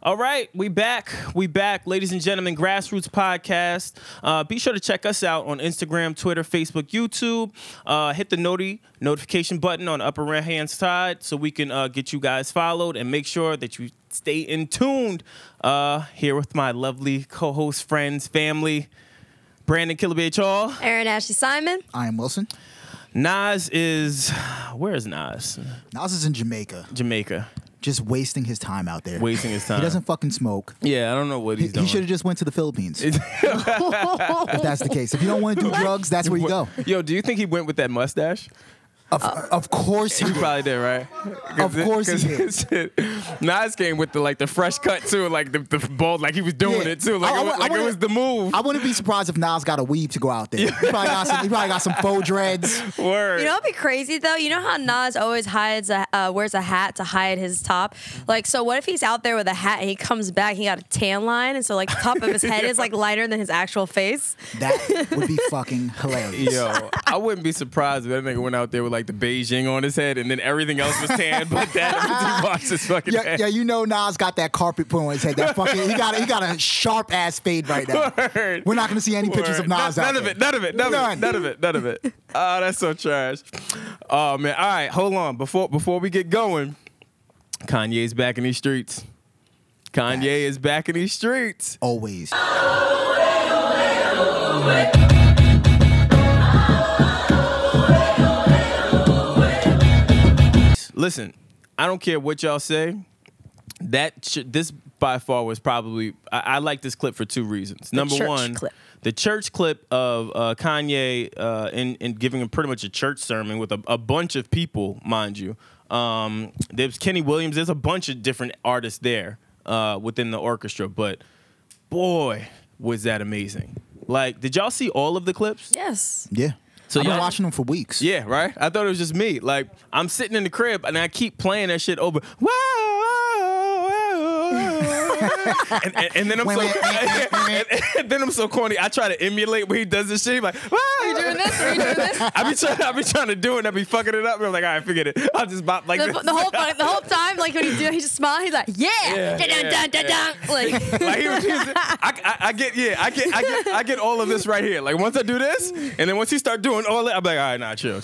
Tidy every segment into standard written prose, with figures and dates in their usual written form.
All right, we back. We back, ladies and gentlemen. Grassroots Podcast. Be sure to check us out on Instagram, Twitter, Facebook, YouTube. Hit the notification button on the upper right-hand side so we can get you guys followed, and make sure that you stay in tuned. Here with my lovely co-host, friends, family, Brandon Killer B. Hall. Aaron Ashley Simon. I am Wilson. Nas is, where is Nas? Nas is in Jamaica. Jamaica. Just wasting his time out there. Wasting his time. He doesn't fucking smoke. Yeah, I don't know what he's doing. He should have just went to the Philippines. If that's the case. If you don't want to do drugs, that's where you go. Yo, do you think he went with that mustache? Of course he He did. probably did, right? Of course he did. Nas came with the fresh cut too, like the bald, like he was doing it too, like it was the move. I wouldn't be surprised if Nas got a weave to go out there. He probably got some faux dreads. Word. You know what'd be crazy though? You know how Nas always wears a hat to hide his top? Like, so what if he's out there with a hat and he comes back, he got a tan line, and so like the top of his head is like lighter than his actual face? That would be fucking hilarious. Yo, I wouldn't be surprised if that nigga went out there with like the Beijing on his head and then everything else was tan, but that he washed his fucking head. Yeah, you know Nas got that carpet put on his head. That fucking he got a sharp ass fade right now. Word. We're not gonna see any pictures of Nas out there. None of it. Oh, that's so trash. Oh man. All right, hold on. Before we get going, Kanye's back in these streets. Kanye is back in these streets. Always. Listen, I don't care what y'all say. This by far was probably. I like this clip for two reasons. Number one, the church clip of Kanye in giving him pretty much a church sermon with a bunch of people, mind you. There's Kenny Williams. There's a bunch of different artists there within the orchestra, but boy, was that amazing. Like, did y'all see all of the clips? Yes. Yeah. So I've been watching them for weeks. Yeah, right? I thought it was just me. Like, I'm sitting in the crib and I keep playing that shit over. And then I'm so corny. I try to emulate when he does this shit. He's like, Are you doing this? Are you doing this? I be trying to do it and I be fucking it up. And I'm like, all right, forget it. I'll just bop like this. The whole time, like when he just smiles, he's like, yeah. Like, I get all of this right here. Like, once I do this, and then once he start doing all that, I'm like, all right, nah, chill.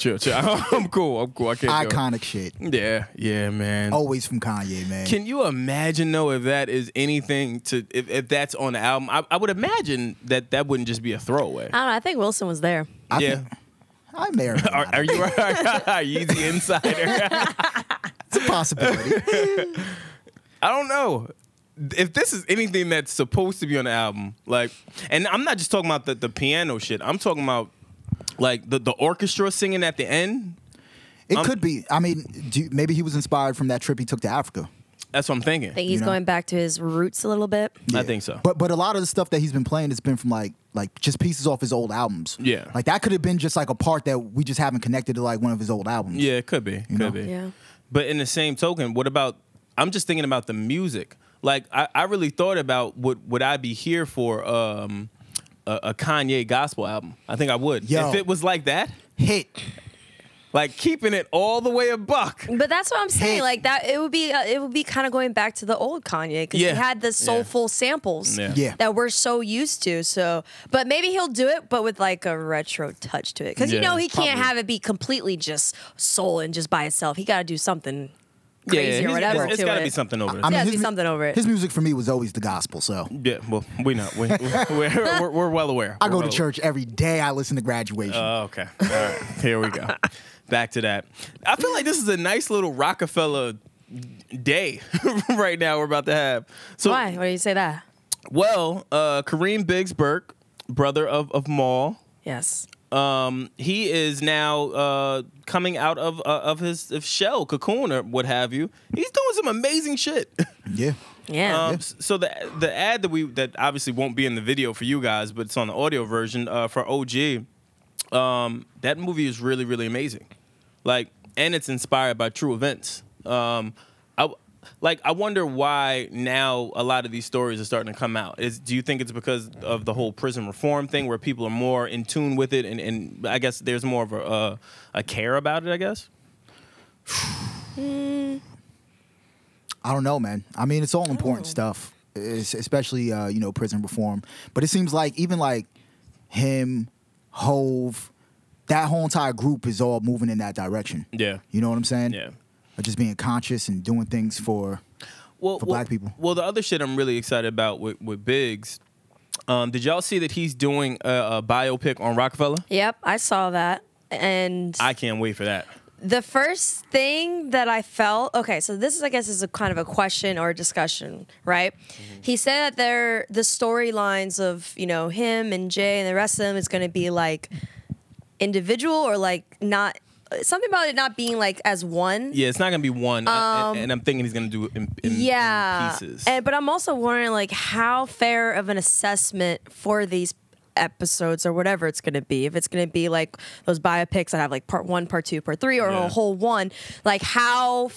I'm cool. I can't do it. Iconic shit. Yeah, man. Always from Kanye, man. Can you imagine though if that is anything to if that's on the album? I would imagine that wouldn't just be a throwaway. I don't know. I think Wilson was there. I may or may not. Are you Yeezy insider? It's a possibility. I don't know. If this is anything that's supposed to be on the album, like, and I'm not just talking about the piano shit. I'm talking about like the orchestra singing at the end. It could be. I mean, maybe he was inspired from that trip he took to Africa. That's what I'm thinking. I think he's going back to his roots a little bit. Yeah. I think so. But a lot of the stuff that he's been playing has been from like just pieces off his old albums. Yeah. Like that could have been just like a part that we just haven't connected to like one of his old albums. Yeah, it could be. Could be. Yeah. But in the same token, what about? I'm just thinking about the music. Like I really thought about would I be here for a Kanye gospel album? I think I would. Yo. If it was like that. Hit. Like keeping it all the way a buck. But that's what I'm saying. Hey. Like that, it would be kind of going back to the old Kanye because Yeah. he had the soulful samples Yeah. that we're so used to. So, but maybe he'll do it, but with like a retro touch to it because you Yeah, know he can't probably. have it be completely just soul and just by itself. He got to do something crazy or whatever. It's to got to it. be something over I it. mean, Gotta his be mu- something over it. His music for me was always the gospel. So Yeah, well, we know. We're well aware. I We're go well to church every day. I listen to Graduation. Oh, okay. All right. Here we go. Back to that. I feel like this is a nice little Rockefeller day right now we're about to have. So, Why? Why do you say that? well, Kareem Biggs Burke, brother of Maul, Yes. he is now coming out of his shell, cocoon, or what have you. He's doing some amazing shit. Yeah. Yeah. So the ad that obviously won't be in the video for you guys, but it's on the audio version for OG. That movie is really, really amazing. Like, and it's inspired by true events. I wonder why now a lot of these stories are starting to come out. Do you think it's because of the whole prison reform thing where people are more in tune with it and I guess there's more of a care about it, I guess? I don't know, man. I mean, it's all important stuff, especially prison reform. But it seems like even like him, Hove, that whole entire group is all moving in that direction. Yeah. You know what I'm saying? Yeah. Of just being conscious and doing things for black people. Well, the other shit I'm really excited about with Biggs, did y'all see that he's doing a biopic on Rockefeller? Yep, I saw that. And I can't wait for that. The first thing that I felt, okay, so this is, I guess, is a kind of a question or a discussion, right? Mm-hmm. He said that the storylines of, him and Jay and the rest of them is going to be like individual or like not, something about it not being like as one. Yeah, it's not going to be one. And I'm thinking he's going to do it in pieces. But I'm also wondering like how fair of an assessment for these episodes or whatever it's going to be, if it's going to be like those biopics that have like part 1, part 2, part 3, or a whole one, like how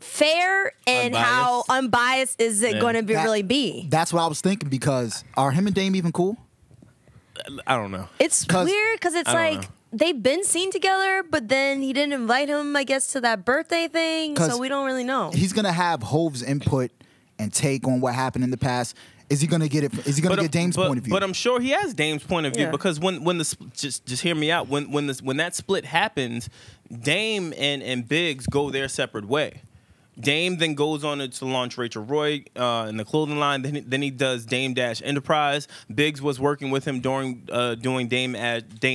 fair and how unbiased is it going to really be? That's what I was thinking, because are him and Dame even cool? I don't know. It's weird because it's like they've been seen together, but then he didn't invite him, I guess, to that birthday thing, so we don't really know. He's going to have Hove's input and take on what happened in the past. Is he gonna get it? Is he gonna get Dame's point of view? But I'm sure he has Dame's point of view, because when the just hear me out. When that split happens, Dame and Biggs go their separate way. Dame then goes on to launch Rachel Roy in the clothing line. Then he does Dame Dash Enterprise. Biggs was working with him during doing Dame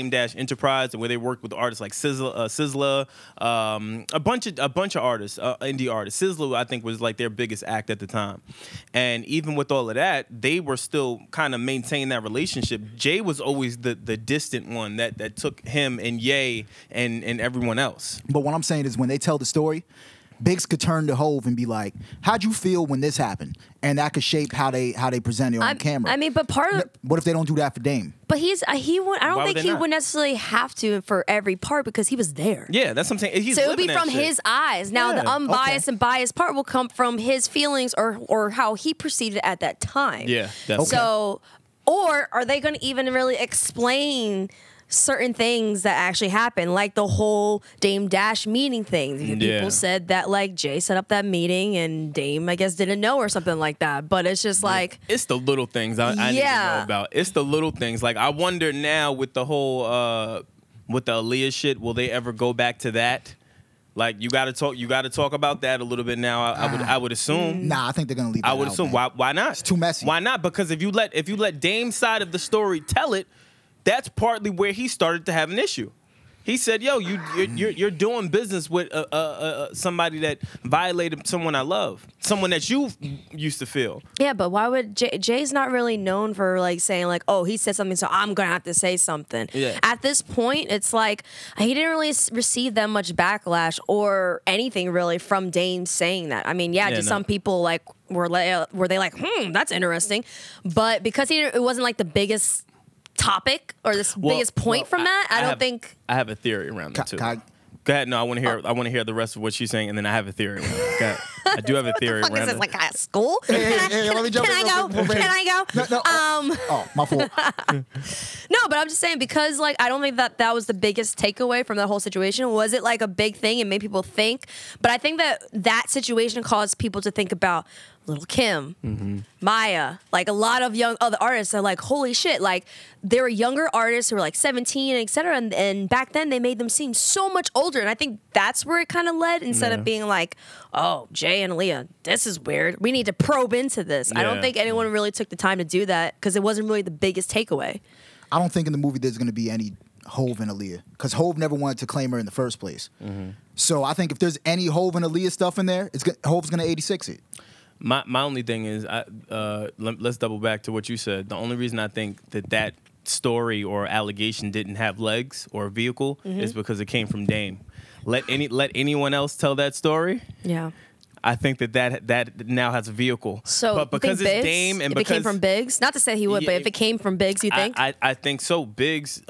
Dash Enterprise, where they worked with artists like Sizzla, a bunch of artists, indie artists. Sizzla, I think, was like their biggest act at the time. And even with all of that, they were still kind of maintaining that relationship. Jay was always the distant one that took him and Ye and everyone else. But what I'm saying is, when they tell the story, Biggs could turn to Hove and be like, "How'd you feel when this happened?" And that could shape how they present it on camera. I mean, but part of what if they don't do that for Dame? But I don't think he would necessarily have to for every part, because he was there. Yeah, that's what I'm saying. So it would be from his eyes. Now the unbiased and biased part will come from his feelings or how he perceived it at that time. Yeah, definitely. So, or are they going to even really explain certain things that actually happened, like the whole Dame Dash meeting thing? People said that like Jay set up that meeting and Dame, I guess, didn't know or something like that. But it's just like, it's the little things I need to know about. It's the little things. Like, I wonder now with the whole with the Aaliyah shit, will they ever go back to that? Like, you got to talk about that a little bit now. I would assume. Nah, I think they're gonna leave. I would assume. Why not? It's too messy. Why not? Because if you let Dame's side of the story tell it, that's partly where he started to have an issue. He said, "Yo, you're doing business with somebody that violated someone I love, someone that you used to feel." Yeah, but why would Jay's not really known for like saying like, "Oh, he said something, so I'm gonna have to say something." Yeah. At this point, it's like he didn't really receive that much backlash or anything really from Dame saying that. I mean, some people like were they like, that's interesting, but because it wasn't like the biggest topic or the biggest point from that, I don't think. I have a theory around that too. Go ahead. No, I want to hear the rest of what she's saying, and then I have a theory around it. Go ahead. I do have a theory around it. Is this like a school? Let me jump in. Can I go? No. Oh, my fault. No, but I'm just saying, because like I don't think that was the biggest takeaway from that whole situation. Was it like a big thing and made people think? But I think that situation caused people to think about Lil' Kim, Maya, like a lot of young other artists are like, holy shit, like there were younger artists who were like 17, et cetera, and back then they made them seem so much older, and I think that's where it kind of led, instead of being like, oh, Jay and Aaliyah, this is weird, we need to probe into this. I don't think anyone really took the time to do that, because it wasn't really the biggest takeaway. I don't think in the movie there's going to be any Hove and Aaliyah, because Hove never wanted to claim her in the first place. So I think if there's any Hove and Aaliyah stuff in there, Hove's going to 86 it. My only thing is, let's double back to what you said. The only reason I think that story or allegation didn't have legs or a vehicle is because it came from Dame. Let anyone else tell that story. Yeah. I think that now has a vehicle. So, but because it's Biggs, Dame and if because it came from Biggs, not to say he would, but if it came from Biggs, you think? I think so. Biggs.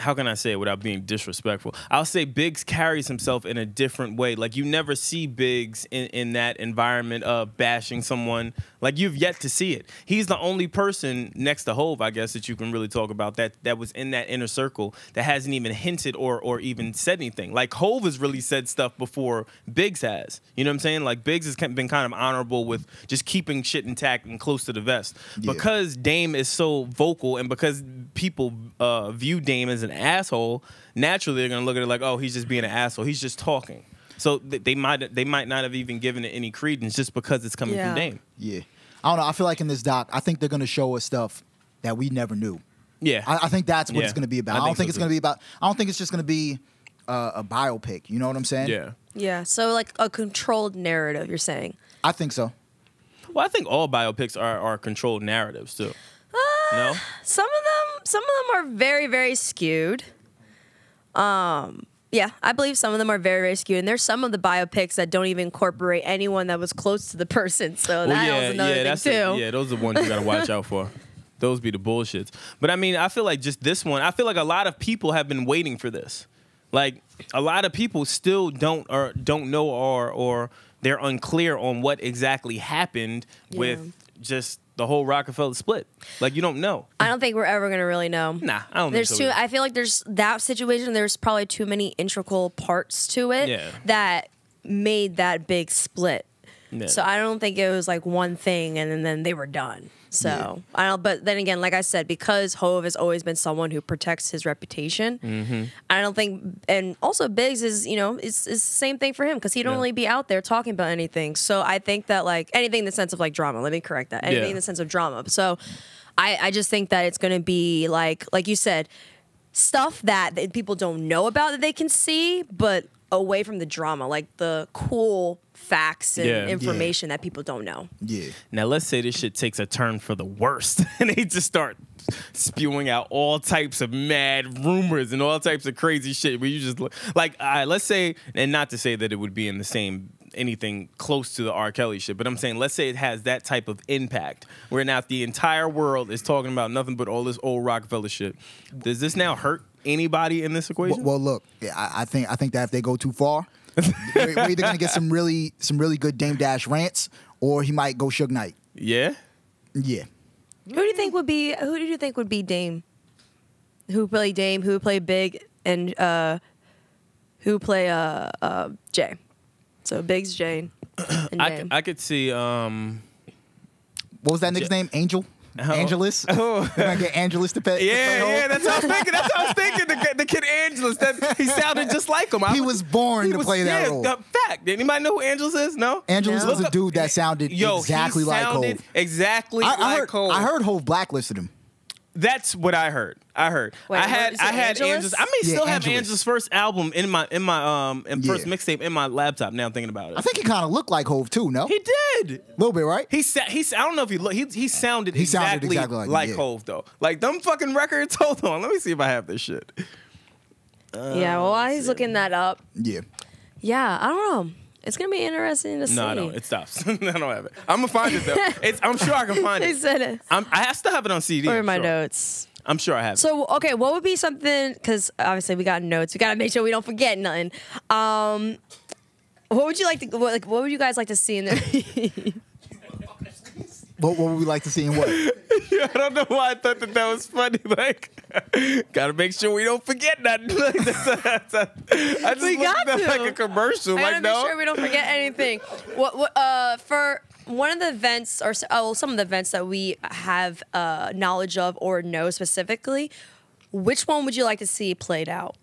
how can I say it without being disrespectful? I'll say Biggs carries himself in a different way. Like, you never see Biggs in that environment of bashing someone. Like, you've yet to see it. He's the only person next to Hove, I guess, that you can really talk about that was in that inner circle that hasn't even hinted or even said anything. Like, Hove has really said stuff before Biggs has. You know what I'm saying? Like, Biggs has been kind of honorable with just keeping shit intact and close to the vest. Yeah. Because Dame is so vocal and because people view Dame as an asshole, naturally they're gonna look at it like, oh, he's just being an asshole. He's just talking. So they might not have even given it any credence just because it's coming from Dame. Yeah, I don't know. I feel like in this doc, I think they're gonna show us stuff that we never knew. Yeah, I think that's what it's gonna be about. I don't think it's gonna be about. I don't think it's just gonna be a biopic. You know what I'm saying? Yeah. Yeah. So like a controlled narrative. You're saying? I think so. Well, I think all biopics are controlled narratives too. No? Some of them are very, very skewed. Yeah, I believe some of them are very, very skewed. And there's some of the biopics that don't even incorporate anyone that was close to the person. So that was another thing too. Those are the ones you gotta watch out for. Those be the bullshits. But I mean, I feel like just this one, I feel like a lot of people have been waiting for this. Like, a lot of people still don't know or they're unclear on what exactly happened with just the whole Rockefeller split. Like, you don't know. I don't think we're ever gonna really know. Nah, I don't think so. I feel like there's that situation. There's probably too many integral parts to it that made that big split. Yeah. So I don't think it was like one thing and then they were done. So I don't. But then again, like I said, because Hove has always been someone who protects his reputation, I don't think. And also Biggs is, it's the same thing for him because he don't really be out there talking about anything. So I think that like anything in the sense of like drama. Let me correct that. Anything in the sense of drama. So I just think that it's going to be like you said, stuff that people don't know about that they can see, but away from the drama, like the cool facts and information that people don't know. Yeah. Now let's say this shit takes a turn for the worst and they just start spewing out all types of mad rumors and all types of crazy shit where you just look like, let's say, and not to say that it would be in the same anything close to the R. Kelly shit, but I'm saying let's say it has that type of impact where now the entire world is talking about nothing but all this old Rockefeller shit. Does this now hurt anybody in this equation? Well, look, I think that if they go too far, we're either gonna get some really good Dame Dash rants, or he might go Suge Knight. Yeah. Yeah. Who do you think would be Dame? Who would play Dame? Who would play Big? And who would play Jay? So Biggs, Jane, and Dame. I could see. What was that nigga's name? Angel. Angelus? They're gonna get Angelus to play. Yeah, that's what I was thinking. That's what I was thinking. The kid Angelus, he sounded just like him. He was born to play that role. Fact. Anybody know who Angelus is? No? Angelus was a dude that sounded exactly like Hove. Exactly like Hove. I heard Hove blacklisted him. That's what I heard. Wait, I had Angelus. I may still have Angelus' first album in my first mixtape in my laptop. Now I'm thinking about it. I think he kind of looked like Hove too. No, he did a little bit, right? I don't know if he sounded exactly like Hove though. Like them fucking records. Hold on, let me see if I have this shit. While he's looking that up. Yeah, I don't know. It's gonna be interesting to see. No, it stops. I don't have it. I'm gonna find it though. I'm sure I can find it. He said it. I still have it on CD. Or in my notes. I'm sure I have it. So okay, what would be something? Because obviously we got notes. We gotta make sure we don't forget nothing. What would you like to? What would you guys like to see in there? What would we like to see in what? I don't know why I thought that was funny. Like, gotta make sure we don't forget nothing. I just looked at that like a commercial. I gotta make sure we don't forget anything. For one of the events, or some of the events that we have knowledge of or know specifically, which one would you like to see played out?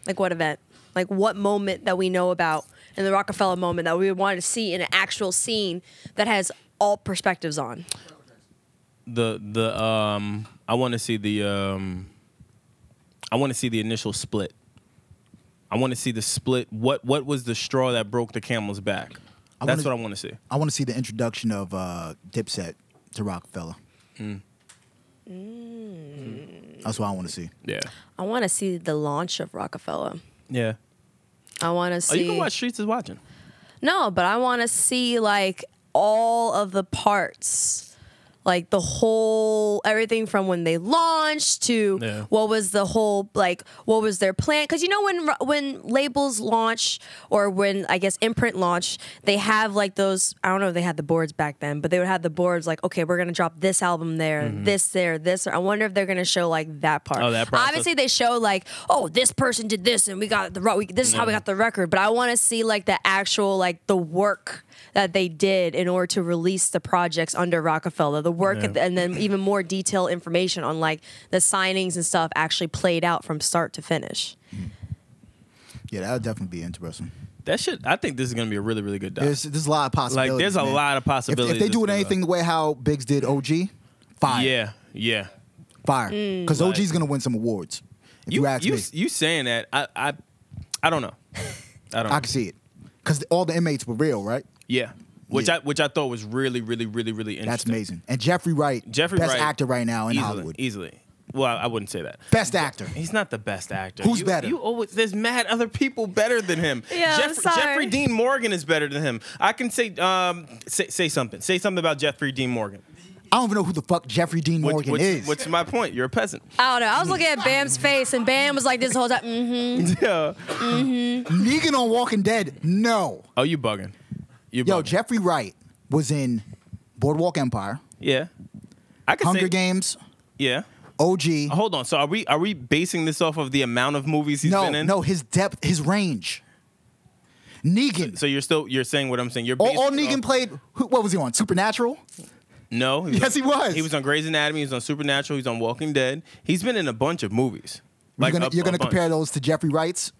Like what event? Like what moment that we know about in the Rockefeller moment that we would want to see in an actual scene that has all perspectives on? I want to see the initial split. I want to see the split. What was the straw that broke the camel's back? That's what I want to see. I want to see the introduction of Dipset to Rockefeller. That's what I want to see. Yeah. I want to see the launch of Rockefeller. Yeah. I want to see. You can watch Streets is Watching. No, but I want to see like all of the parts like the whole everything from when they launched to what was the whole like what was their plan? Because you know when labels launch or when I guess imprint launch, they have like those. I don't know if they had the boards back then, but they would have the boards like, okay, we're gonna drop this album there, this there, this. I wonder if they're gonna show like that part. Oh, that process. Obviously, they show like, oh, this person did this, and we got this is how we got the record. But I want to see like the actual like the work that they did in order to release the projects under Rockefeller, the work, and then even more detailed information on like the signings and stuff actually played out from start to finish. Yeah, that would definitely be interesting. That shit, I think this is going to be a really, really good doc. There's a lot of possibilities. Like, there's a lot of possibilities. If they do it anything the way how Biggs did OG, fire. Yeah. Fire. Because OG's going to win some awards. If you ask me. You saying that, I don't know. I can see it. Because all the inmates were real, right? Yeah. Which I thought was really, really, really, really interesting. That's amazing. And Jeffrey Wright, best actor right now in Hollywood. Easily. Well, I wouldn't say that. Best actor. He's not the best actor. Who's better? There's mad other people better than him. Yeah, Jeffrey Dean Morgan is better than him. I can say something. Say something about Jeffrey Dean Morgan. I don't even know who the fuck Jeffrey Dean Morgan is. What's my point? You're a peasant. I don't know. I was looking at Bam's face, and Bam was like this whole time. Yeah. Negan on Walking Dead. No. Oh, you bugging. Yo, Jeffrey Wright was in Boardwalk Empire. Yeah. Hunger Games. Yeah. OG. Hold on. So are we basing this off of the amount of movies he's been in? No, his depth, his range. Negan. So you're saying what I'm saying. You're all Negan played. What was he on? Supernatural? No. He was. He was on Grey's Anatomy. He was on Supernatural. He's on Walking Dead. He's been in a bunch of movies. You're gonna compare those to Jeffrey Wright's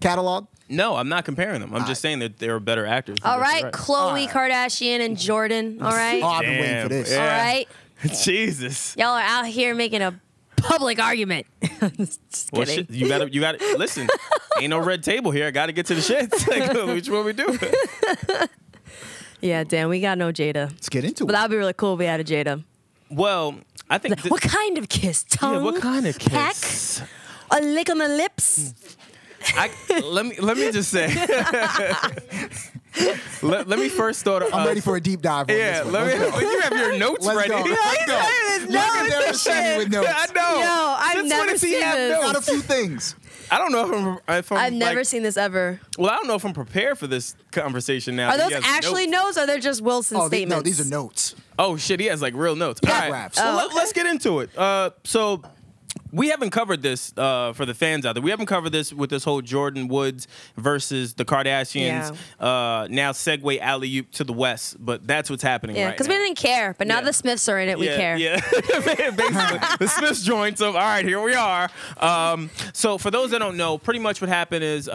catalog? No, I'm not comparing them. I'm just saying that they're better actors. All right, Khloe Kardashian and Jordan. All right. Oh, I've been waiting for this. Yeah. All right. Jesus. Y'all are out here making a public argument. Just kidding. You got to listen. Ain't no red table here. I got to get to the shit. Like, which one we do? Yeah, damn, we got no Jada. Let's get into it. But that would be really cool if we had a Jada. Well, I think. What kind of kiss? Tongue? Yeah, what kind of kiss? Peck? A lick on the lips? Let me just say. let me first start. I'm ready for a deep dive. On this one. You have your notes ready. Let's go. With notes. I know. Yo, I've never seen this. Got a few things. I don't know if I'm I've never seen this ever. Well, I don't know if I'm prepared for this conversation now. Are those actually notes or they're just Wilson statements? No, these are notes. Oh shit, he has like real notes. All right, raps. Well, let's get into it. So we haven't covered this for the fans out there. We haven't covered this with this whole Jordan Woods versus the Kardashians. Yeah. Now segue alley-oop to the West, but that's what's happening right now. Because we didn't care, but now the Smiths are in it, we care. Yeah, basically. The Smiths joined, so all right, here we are. So for those that don't know, pretty much what happened is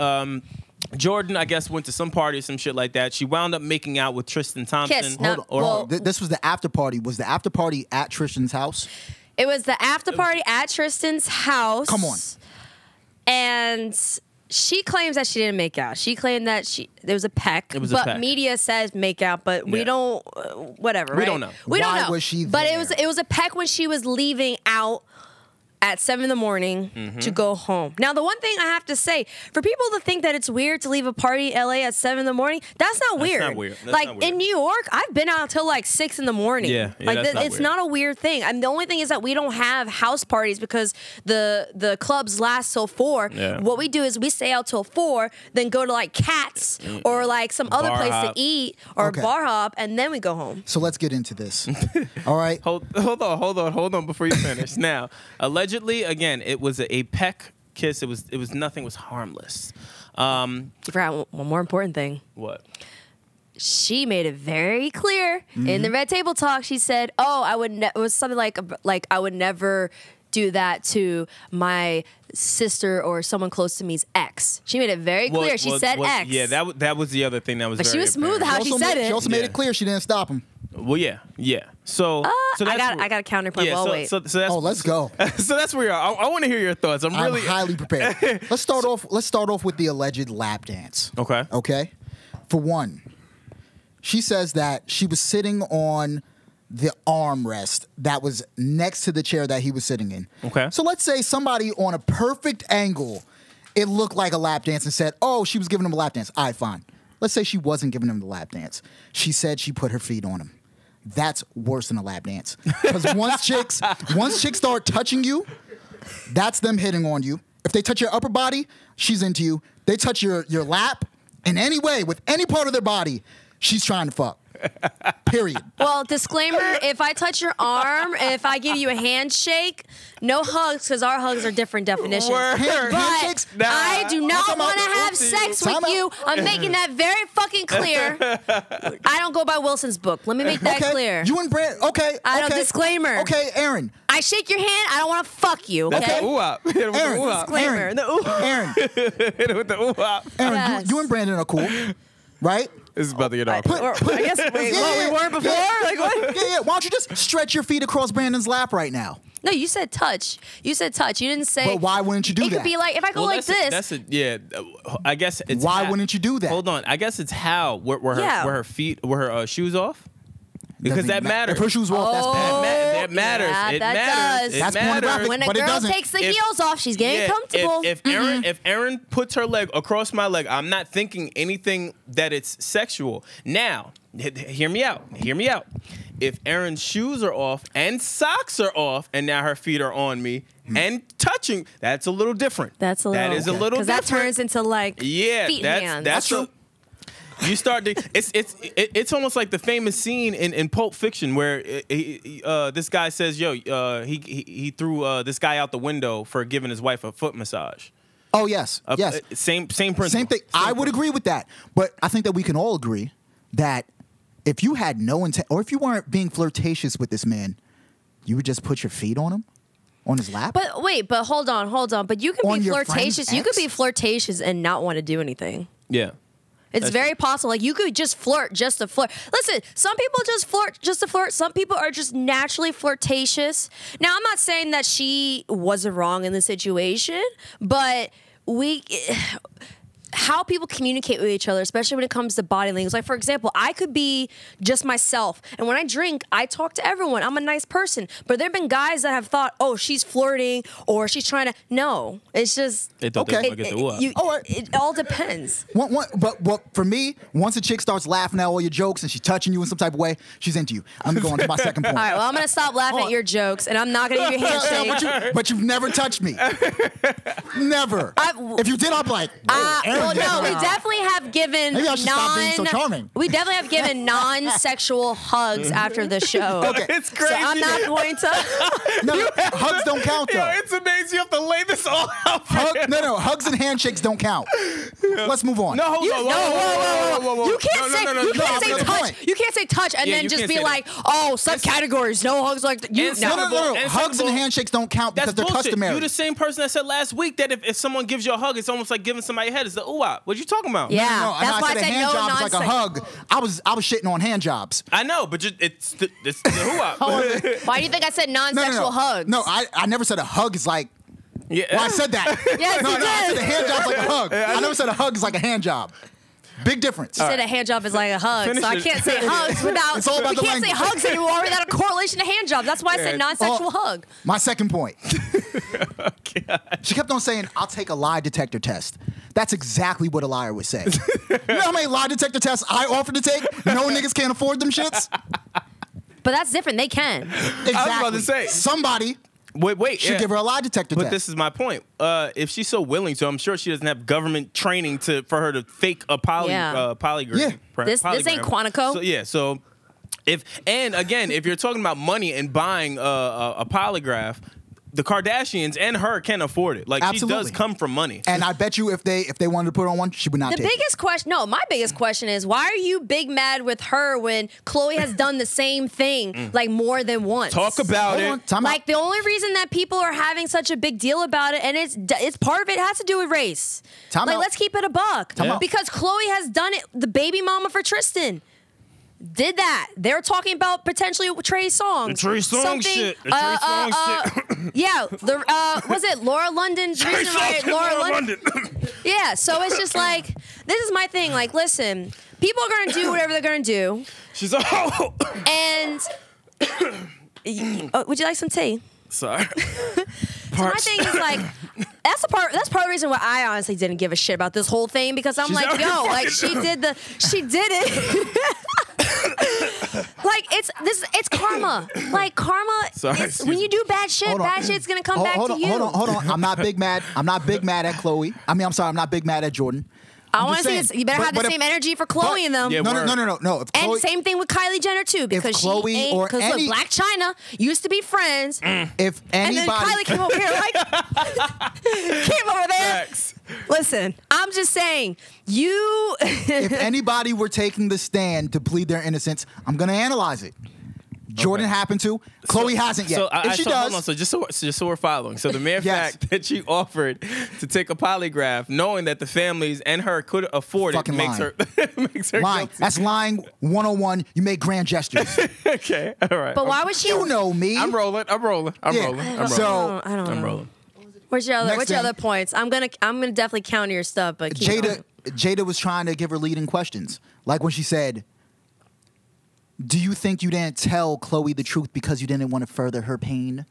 Jordan, I guess, went to some party or some shit like that. She wound up making out with Tristan Thompson. Kiss. This was the after party. Was the after party at Tristan's house? It was the after party at Tristan's house. Come on. And she claims that she didn't make out. She claimed that there was a peck. It was a peck. Media says make out, but we don't. Whatever. We right? don't know. We don't know. Why was she there? But it was a peck when she was leaving out at 7 a.m. to go home. Now, the one thing I have to say, for people to think that it's weird to leave a party in LA at 7 a.m, that's not weird. Not weird. That's like not weird. in New York, I've been out till like 6 a.m. Yeah, like that's not it's weird. not a weird thing. The only thing is that we don't have house parties because the clubs last till 4. Yeah. What we do is we stay out till 4, then go to like Cats or like some other Bar place hop. to eat or Okay. bar hop, and then we go home. So let's get into this. All right. Hold on before you finish. Now, allegedly, again, it was a peck kiss. It was nothing. It was harmless. You forgot one more important thing. What? She made it very clear in the Red Table Talk. She said, "Oh, it was something like I would never do that to my sister or someone close to me's ex." She made it very clear. She said ex. Yeah, that was the other thing that was. But very she was smooth apparent. how she said it. She also made it clear she didn't stop him. Well, yeah. So that's I got a counterpoint. Yeah, Well, so, wait. so that's, Let's go. So that's where I want to hear your thoughts. I'm really highly prepared. Let's start off with the alleged lap dance. Okay. Okay. For one, she says that she was sitting on the armrest that was next to the chair that he was sitting in. Okay. So let's say somebody on a perfect angle, it looked like a lap dance and said, "Oh, she was giving him a lap dance." All right, fine. Let's say she wasn't giving him the lap dance. She said she put her feet on him. that's worse than a lap dance. Because once chicks start touching you, that's them hitting on you. If they touch your upper body, she's into you. They touch your lap in any way with any part of their body, she's trying to fuck. Period. Well, disclaimer, if I touch your arm, if I give you a handshake, no hugs, because our hugs are different definitions. Handshakes? But I do not want to have sex with you. I'm making that very fucking clear. I don't go by Wilson's book. Let me make that clear. You and Brand, okay. I don't, disclaimer. Okay, Aaron. I shake your hand, I don't want to fuck you, okay? That's the ooh-wop. Hit him with the ooh-wop. Disclaimer. The ooh-wop. Aaron. Hit him with the ooh-wop. Aaron, Yes. you and Brandon are cool, right? This is about to get awkward. I guess, wait, what, we weren't before? Like, what? Yeah. Why don't you just stretch your feet across Brandon's lap right now? No, you said touch. You said touch. You didn't say. But why wouldn't you do that? It could be like, if I go like this. I guess it's why wouldn't you do that? Hold on. I guess it's how. Were her feet, were her shoes off? Because that matters. If her shoes were off, that's bad. That matters. Yeah, it that matters. does. It That's matters. pornographic. When a But it girl doesn't. takes the heels off, she's getting Yeah, comfortable. If Aaron puts her leg across my leg, I'm not thinking anything that it's sexual. Now, hear me out. Hear me out. If Aaron's shoes are off and socks are off, and now her feet are on me and touching, that's a little different. That is a little different. Because that turns into like feet hands. That's true. You start to, it's almost like the famous scene in Pulp Fiction where this guy says, he threw this guy out the window for giving his wife a foot massage. Oh, yes. Yes. Same principle. Same thing. I would agree with that. But I think that we can all agree that if you had no intent, or if you weren't being flirtatious with this man, you would just put your feet on him? On his lap? But wait, but hold on. But you can be flirtatious. You could be flirtatious and not want to do anything. Yeah. It's very possible. Like, you could just flirt just to flirt. Listen, some people just flirt just to flirt. Some people are just naturally flirtatious. Now, I'm not saying that she wasn't wrong in the situation, but how people communicate with each other, especially when it comes to body language. Like, for example, I could be just myself, and when I drink, I talk to everyone. I'm a nice person. But there have been guys that have thought, oh, she's flirting, or she's trying to. No, it's just They thought they were gonna get the ooh-ah. it all depends. But for me, once a chick starts laughing at all your jokes and she's touching you in some type of way, she's into you. Let me go on to my second point. All right, well, I'm going to stop laughing at your jokes, and I'm not going to give you a handshake. But you've never touched me. Never. If you did, I'd be like, well, no, we definitely have given maybe I should stop being so charming. We definitely have given non-sexual hugs after the show. Okay. It's crazy. So I'm not going to. No, hugs don't count, though. It's amazing. You have to lay this all out. No, hugs and handshakes don't count. Let's move on. No, hold on. Whoa. You can't say touch. You can't say touch and then just be like, oh, subcategories, no hugs like that. No. Hugs and handshakes don't count because they're customary. You're the same person that said last week that if someone gives you a hug, it's almost like giving somebody a head. It's the ooh-ah. What you talking about? Yeah, that's why I said no hand jobs nonsense. like a hug. I was shitting on hand jobs. I know, but it's the ooh-ah. Why do you think I said non-sexual hugs? No, I never said a hug is like. Yeah. Well, I said that. Yes, no, you did. I said a hand job's like a hug. I never said a hug is like a hand job. Big difference. You said a hand job is like a hug, Finish so I it. can't say hugs without. It's all about we the can't say language. hugs anymore without a correlation to hand jobs. That's why I said non-sexual hug. My second point. She kept on saying, I'll take a lie detector test. That's exactly what a liar would say. You know how many lie detector tests I offered to take? No niggas can't afford them shits? But that's different. They can. Exactly. I was about to say. Somebody Wait. should give her a lie detector But test. this is my point. If she's so willing to, I'm sure she doesn't have government training for her to fake a polygraph. Yeah. This ain't Quantico. So if you're talking about money and buying a polygraph, the Kardashians and her can afford it. Like, Absolutely. she does come from money. And I bet you if they wanted to put on one, she would not The take it. biggest question, my biggest question is, why are you big mad with her when Khloe has done the same thing like more than once? Talk about Hold on, it. time out. Like, the only reason that people are having such a big deal about it, and it's part of it has to do with race. Time out. Let's keep it a buck. Time out. Because Khloe has done it. The baby mama for Tristan did that. They're talking about potentially Trey Songz. The Trey Songz shit. The Trey Songz shit. Yeah. Was it Laura London's reason, right? Laura London. Yeah. So it's just like, this is my thing. Like, listen, people are gonna do whatever they're gonna do. She's a hoe. And would you like some tea? Sorry. So my thing is like, that's part of the reason why I honestly didn't give a shit about this whole thing, because I'm like, yo, like she did it. Like it's karma. Like karma. When you do bad shit, bad shit's gonna come back to you. Hold on. I'm not big mad. I'm not big mad at Chloe. I mean, I'm sorry. I'm not big mad at Jordan. I want to see this. You better have the same energy for Chloe and them. Yeah, No. If Chloe, and same thing with Kylie Jenner too, because Chloe she ain't. Because look, Blac Chyna used to be friends. If anybody, and then Kylie came over here like came over there. Listen, I'm just saying, if anybody were taking the stand to plead their innocence, I'm gonna analyze it. Jordan happened to. Chloe hasn't yet. If she does, hold on. So just so we're following. So the mere fact that she offered to take a polygraph, knowing that the families and her could afford it, makes her lying. Guilty. That's lying 101. You make grand gestures. Okay, all right. But why would she? You know me. I'm rolling. So I don't know. I'm rolling. What's your other points? I'm gonna definitely counter your stuff, but Jada was trying to give her leading questions, like when she said, "Do you think you didn't tell Chloe the truth because you didn't want to further her pain?"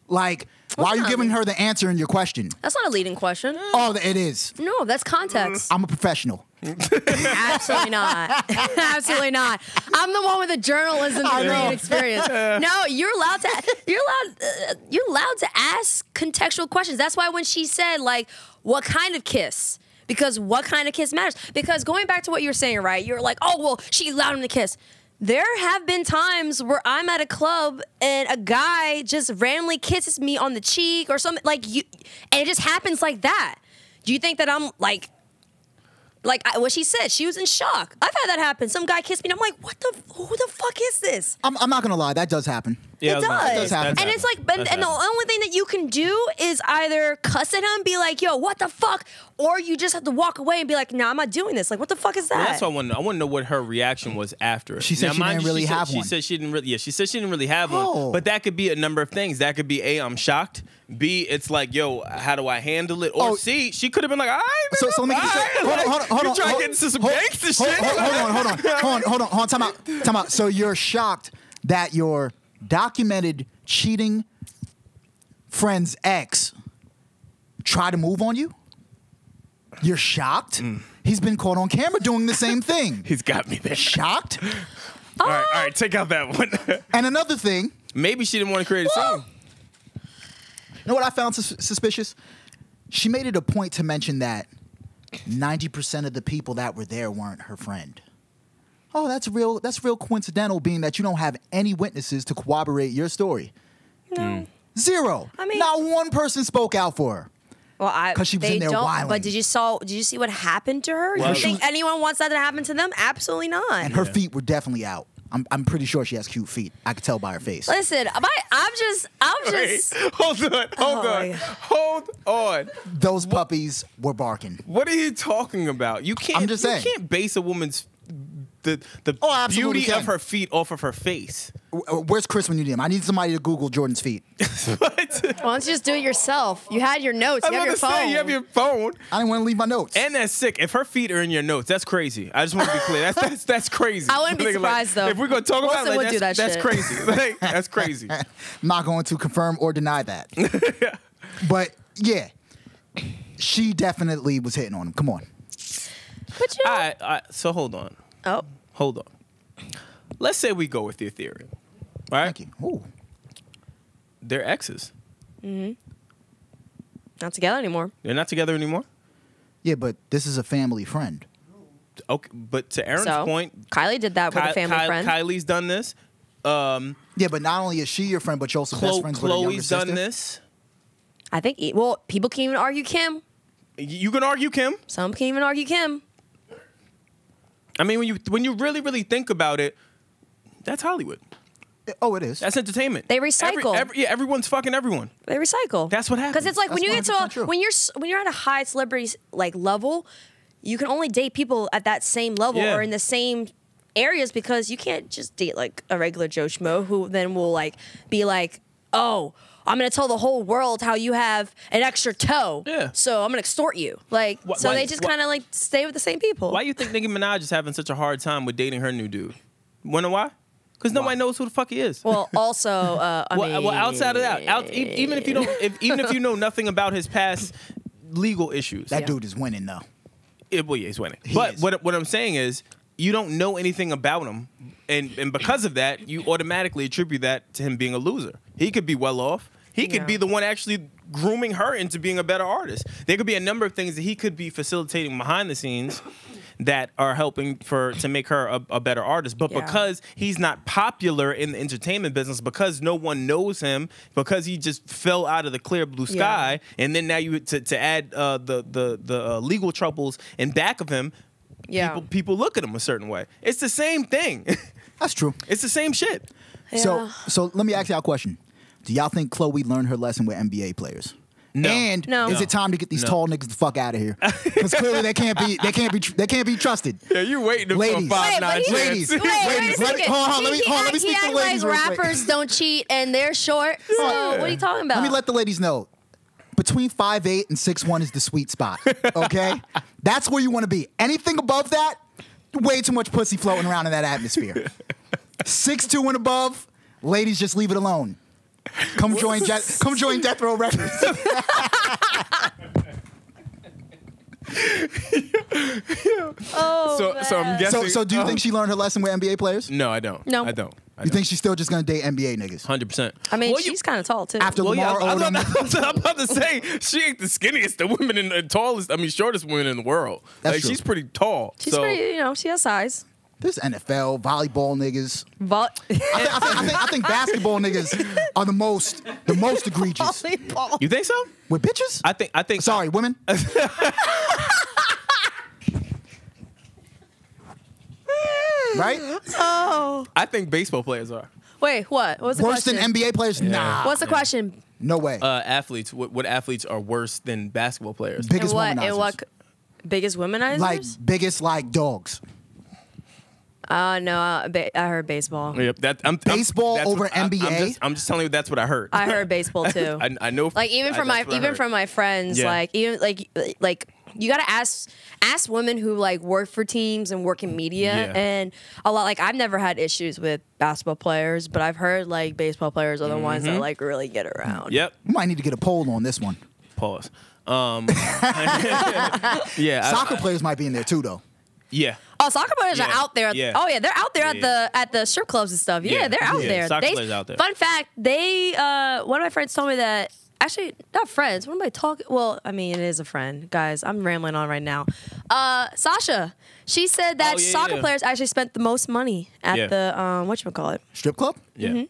Like, why are you giving her the answer in your question? That's not a leading question. Oh, it is. No, that's context. I'm a professional. Absolutely not. Absolutely not. I'm the one with the journalism degree and experience. No, you're allowed to ask contextual questions. That's why when she said, like, what kind of kiss? Because what kind of kiss matters. Because going back to what you were saying, right? You're like, oh, well, she allowed him to kiss. There have been times where I'm at a club and a guy just randomly kisses me on the cheek or something and it just happens like that. Do you think that I'm like what she said? She was in shock. I've had that happen. Some guy kissed me and I'm like, who the fuck is this? I'm not gonna lie, that does happen. Yeah, it does happen. And it's like, and the only thing that you can do is either cuss at him, be like, yo, what the fuck? Or you just have to walk away and be like, nah, I'm not doing this. Like, what the fuck is that? Well, that's what I want to know. I want to know what her reaction was after it. She said she didn't really have one. She said she didn't really have one. But that could be a number of things. That could be A, I'm shocked. B, it's like, yo, how do I handle it? Or C, she could have been like, all right, so let me get this. Hold on. You try to get into some gangster shit. Hold on. Time out. So you're shocked that your documented cheating friend's ex tried to move on you? You're shocked? He's been caught on camera doing the same thing. He's got me there. Shocked? All right, take out that one. And another thing. Maybe she didn't want to create a scene. You know what I found suspicious? She made it a point to mention that 90% of the people that were there weren't her friend. Oh, that's real coincidental, being that you don't have any witnesses to corroborate your story. No. Zero. I mean, not one person spoke out for her. Well, because she was in there whining. But did you see what happened to her? Well, you think anyone wants that to happen to them? Absolutely not. And her feet were definitely out. I'm pretty sure she has cute feet. I could tell by her face. Listen, I'm just. Hold on. Those puppies were barking. What are you talking about? You can't. I'm just saying. You can't base a woman's the beauty of her feet off of her face. Where's Chris when you need him? I need somebody to Google Jordan's feet. What? Why don't you just do it yourself? You had your notes. You have your phone. You have your phone. I didn't want to leave my notes. And that's sick. If her feet are in your notes, that's crazy. I just want to be clear. That's crazy. I wouldn't be surprised though. If we're gonna talk about it, that's crazy. Like, that's crazy. I'm not going to confirm or deny that. But yeah, she definitely was hitting on him. Come on. But you know, All right, so hold on. Oh. Hold on. Let's say we go with your theory. All right? Thank you. Ooh. They're exes. Mm-hmm. Not together anymore. They're not together anymore? Yeah, but this is a family friend. Okay, but to Aaron's point, Kylie did that with a family friend. Kylie's done this. Yeah, but not only is she your friend, but you're also best friends with her younger sister. Chloe's done this. I think, people can even argue Kim. You can argue Kim. Some can even argue Kim. I mean, when you really, really think about it, that's Hollywood. Oh, it is. That's entertainment. They recycle. Everyone's fucking everyone. They recycle. That's what happens. Because it's like when you get to when you're at a high celebrity like level, you can only date people at that same level or in the same areas, because you can't just date like a regular Joe Schmo who then will like be like, oh, I'm gonna tell the whole world how you have an extra toe. Yeah. So I'm gonna extort you. Like, they just kind of like stay with the same people. Why you think Nicki Minaj is having such a hard time with dating her new dude? Wanna know why? Because nobody knows who the fuck he is. Well, also, I mean, outside of that, even if you don't, even if you know nothing about his past legal issues, that dude is winning though. He's winning. But what I'm saying is, you don't know anything about him, and because of that, you automatically attribute that to him being a loser. He could be well off. He could be the one actually grooming her into being a better artist. There could be a number of things that he could be facilitating behind the scenes that are helping to make her a better artist. But because he's not popular in the entertainment business, because no one knows him, because he just fell out of the clear blue sky, and then now you to add the legal troubles in back of him, people look at him a certain way. It's the same thing. That's true. It's the same shit. Yeah. So let me ask y'all a question. Do y'all think Chloe learned her lesson with NBA players? No. And is it time to get these tall niggas the fuck out of here? Because clearly they can't be trusted. Yeah, you waiting ladies. for 5'9" Ladies. Wait, Hold on, let me speak to the ladies. Like rappers don't cheat and they're short. So what are you talking about? Let me let the ladies know. Between 5'8" and 6'1" is the sweet spot. Okay? That's where you want to be. Anything above that, way too much pussy floating around in that atmosphere. 6'2" and above, ladies, just leave it alone. Come join Death Row Records. So I'm guessing. So do you think she learned her lesson with NBA players? No, I don't. No. I don't. You think she's still just gonna date NBA niggas? 100%. I mean, she's kind of tall too. After Lamar Odom, I'm about to say she ain't the skinniest, the women in the tallest. I mean, shortest women in the world. That's like true. she's pretty tall. She's pretty. She has size. there's NFL, volleyball niggas. I think basketball niggas are the most egregious. Volleyball. You think so? With bitches? I think. Sorry, women. Right? Oh. I think baseball players are Wait, what? What was the Worse question? than NBA players? Yeah. Nah. What's the question? No way. athletes. What athletes are worse than basketball players? Biggest And womanizers. what? Biggest womanizers? Like biggest like dogs. No, I heard baseball. Yep. Baseball that's over what NBA? I'm just telling you that's what I heard. I heard baseball too. I know. Like even from my friends, Yeah. like even like you gotta ask women who like work for teams and work in media, Yeah. and a lot. Like I've never had issues with basketball players, but I've heard like baseball players are the ones that like really get around. Yep. We might need to get a poll on this one. Pause. Yeah. Soccer players might be in there too, though. Yeah. Oh, soccer players are Yeah. out there. Yeah. Oh yeah, they're out there Yeah. at the strip clubs and stuff. Yeah, Yeah. they're out Yeah. there. Soccer players out there. Fun fact: they one of my friends told me that. Actually, not friends. What am I talking? Well, I mean, it is a friend, guys. I'm rambling on right now. Sasha, she said that soccer players actually spent the most money at the whatchamacallit? Strip club? Yeah.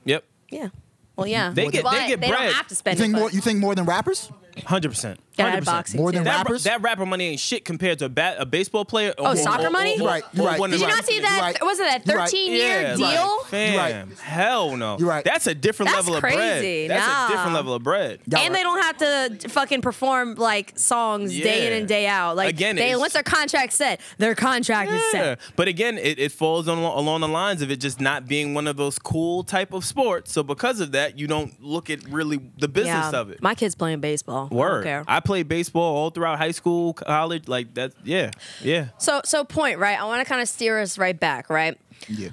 Yep. Yeah. Well, yeah. They get But bread. They don't have to You spend think it. more? but You think more than rappers? 100%. gotta add boxing More too. than rappers? That rapper money ain't shit compared to a baseball player. Oh, soccer money? You're right, you're right. one Did of you the- not see that? You're right. Was it that You're right. 13-year Yeah, deal? like, fam, You're right. hell no. You're right. That's a different That's level of crazy. bread. That's Nah. a different level of bread. Y'all And right. they don't have to fucking perform like songs day in Yeah. and day out. Like Again, they it's- once their contract's set, their contract is Yeah, set. but again, it falls along the lines of it just not being one of those cool type of sports. So because of that, you don't look at really the business of it. My kid's playing baseball. I Word. don't care. I played baseball all throughout high school, college, like that. Yeah, yeah. So point, right? I want to kind of steer us right back, right? Yeah.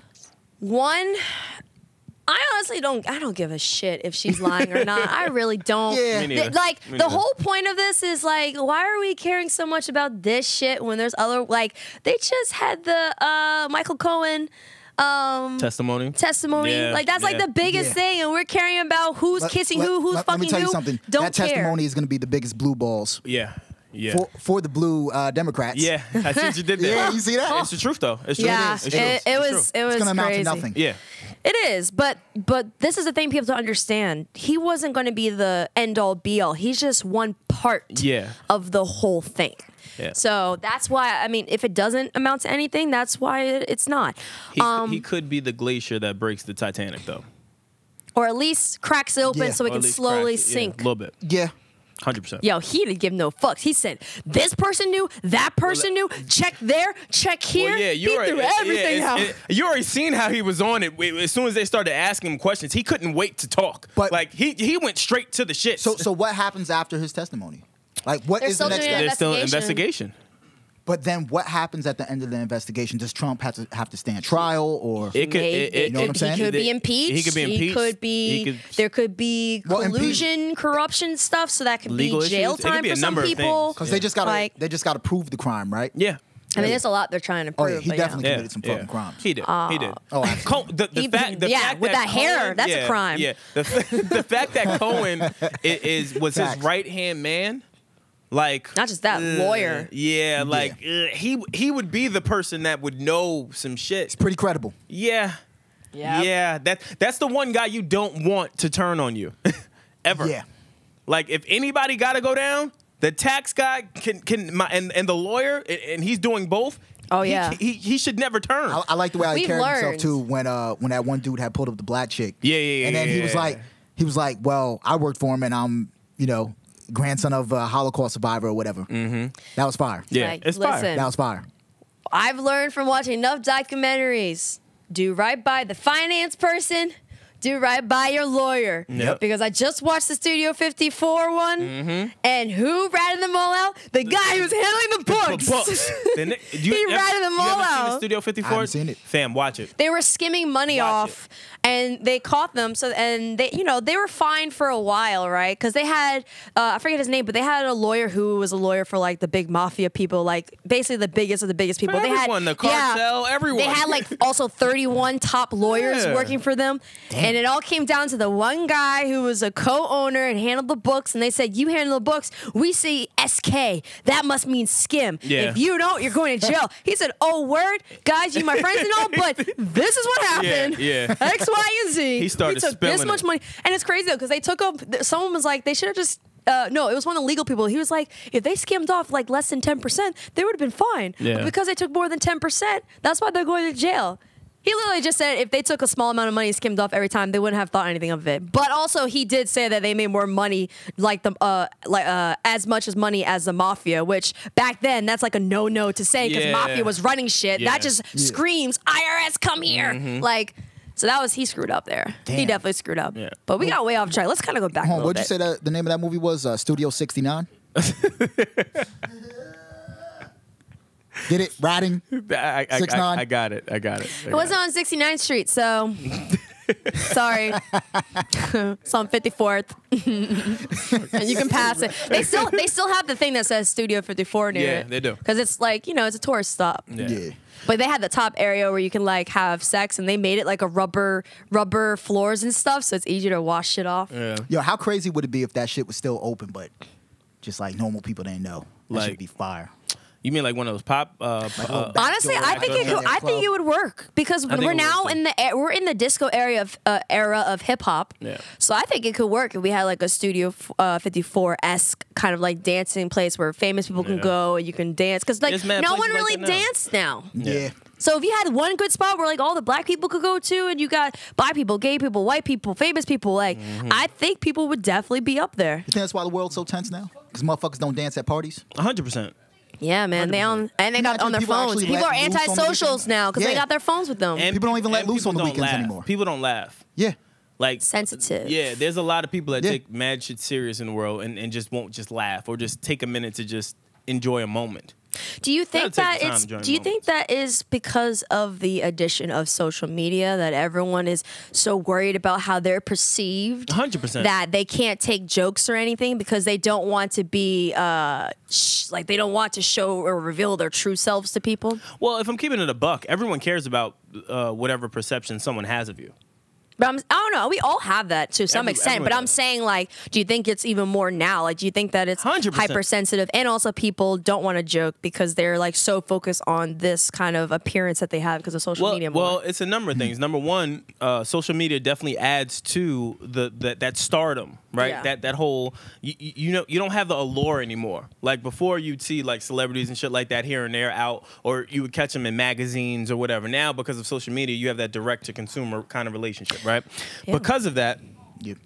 One, I honestly don't give a shit if she's lying or not. I really don't. Yeah. Me neither. Like Me the neither. whole point of this is like, why are we caring so much about this shit when there's other like they just had the Michael Cohen Testimony. testimony. Like that's like yeah. the biggest Yeah. thing, and we're caring about who's kissing who's let fucking me tell who. you something. Don't that care. testimony is going to be the biggest blue balls Yeah, yeah. for the blue Democrats. Yeah, I see what you did there. Yeah, you see that? It's the truth, though. It's true. Yeah, It's true. it It's was true. it was It's going to amount crazy. to nothing. Yeah. It is, but this is the thing people don't understand. He wasn't going to be the end all be all. He's just one part Yeah. of the whole thing. Yeah. So that's why, I mean, if it doesn't amount to anything, that's why it's not. He could be the glacier that breaks the Titanic, though. Or at least cracks it open Yeah. so it Or at can least slowly cracks it. sink. Yeah, a little bit. Yeah. 100%. Yo, he didn't give no fucks. He said, this person knew, that person knew, check there, check here. Well, yeah, he threw everything out. You already seen how he was on it. As soon as they started asking him questions, he couldn't wait to talk. But- like he went straight to the shit. So what happens after his testimony? Like what They're is the still next doing step? there's still an investigation. investigation. But then what happens at the end of the investigation? Does Trump have to stand trial or It could. Maybe. You know what I'm saying? He could be impeached. He could be impeached. There could be Well, collusion, corruption stuff. So that could Legal be jail issues. It could time be for a some number of people. things. because they just got Like- to prove the crime, right? Yeah. I mean, there's a lot they're trying to prove. Oh, yeah, he definitely committed some fucking crimes. He did. He did. Oh, absolutely. The fact with that hair, that's a crime. Yeah, the fact that Cohen was his right-hand man, like not just that, lawyer. Yeah, like he would be the person that would know some shit. It's pretty credible. Yeah. Yep. Yeah, that's the one guy you don't want to turn on you, ever. Yeah. Like if anybody got to go down, the tax guy and the lawyer, and he's doing both. Oh yeah, he should never turn. I like the way he carried himself too when that one dude had pulled up the black chick. Yeah. And then he was like, well, I worked for him, and I'm grandson of a Holocaust survivor or whatever. Mm-hmm. That was fire. Yeah, like, it's fire. That was fire. I've learned from watching enough documentaries. Do right by the finance person. Do right by your lawyer. Yep. Because I just watched the Studio 54 one, and who ratted them all out? The guy who's handling the books. He ratted them all out. Seen the Studio 54? I haven't seen it. Fam, watch it. They were skimming money off, and they caught them. And they were fined for a while, right? Because they had I forget his name, but they had a lawyer who was a lawyer for like the big mafia people, like basically the biggest of the biggest people. They had the cartel, everyone. They had like also 31 top lawyers working for them. Damn. And it all came down to the one guy who was a co-owner and handled the books. And they said, "You handle the books. We see SK. That must mean skim. Yeah. If you don't, you're going to jail." He said, "Oh, word, guys, you my friends and all, but this is what happened. Yeah. X, Y, and Z. He started we took this much money." And it's crazy though, because they took up. Someone was like, they should have just. No, it was one of the legal people. He was like, if they skimmed off like less than 10%, they would have been fine. Yeah. But because they took more than 10%, that's why they're going to jail. He literally just said if they took a small amount of money and skimmed off every time, they wouldn't have thought anything of it. But also, he did say that they made more money, as much as money as the mafia, which back then that's like a no to say because mafia was running shit. Yeah. That just screams IRS, come here, So he screwed up there. Damn. He definitely screwed up. Yeah. But we got way off track. Let's kind of go back a little What'd bit. you say that the name of that movie was? Studio 69? Get it? Ratting? 6'9"? I got it. It wasn't on 69th Street, so sorry. It's on 54th. And you can pass it. They still have the thing that says Studio 54 near it. Yeah, they do. Because it's like, it's a tourist stop. Yeah. But they had the top area where you can like have sex, and they made it like a rubber floors and stuff, so it's easier to wash shit off. Yeah. Yo, how crazy would it be if that shit was still open, but just like normal people didn't know? That should be fire. You mean like one of those pop? Honestly, I think it would work because we're now we're in the disco era of hip hop. Yeah. So I think it could work if we had like a Studio 54-esque kind of like dancing place where famous people can go and you can dance because like no one really dances now. Yeah. So if you had one good spot where like all the black people could go to, and you got black people, gay people, white people, famous people, like I think people would definitely be up there. You think that's why the world's so tense now? Because motherfuckers don't dance at parties? 100%. Yeah, man. They got on their phones. People are anti-socials now because they got their phones with them. And people don't even let loose on the weekends anymore. People don't laugh. Yeah. Like sensitive. Yeah, there's a lot of people that take mad shit serious in the world and just won't just laugh or just take a minute to just enjoy a moment. Do you think that is because of the addition of social media that everyone is so worried about how they're perceived? 100%. That they can't take jokes or anything because they don't want to be they don't want to show or reveal their true selves to people? Well, if I'm keeping it a buck, everyone cares about whatever perception someone has of you. But I don't know. We all have that to some extent. But I'm saying, like, do you think it's even more now? Like, do you think that it's 100%. hypersensitive? And also people don't want to joke because they're, like, so focused on this kind of appearance that they have because of social media more. Well, it's a number of things. Number one, social media definitely adds to that stardom, right? Yeah. That whole, you don't have the allure anymore. Like, before you'd see, like, celebrities and shit like that here and there out, or you would catch them in magazines or whatever. Now, because of social media, you have that direct-to-consumer kind of relationship. Right? Yeah. Because of that,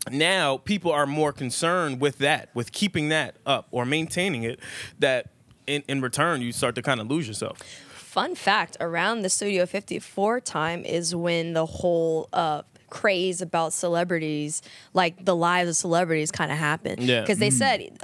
now people are more concerned with that, with keeping that up or maintaining it, that in return you start to kind of lose yourself. Fun fact, around the Studio 54 time is when the whole craze about celebrities, like the lives of celebrities kind of happened. Yeah. Because they said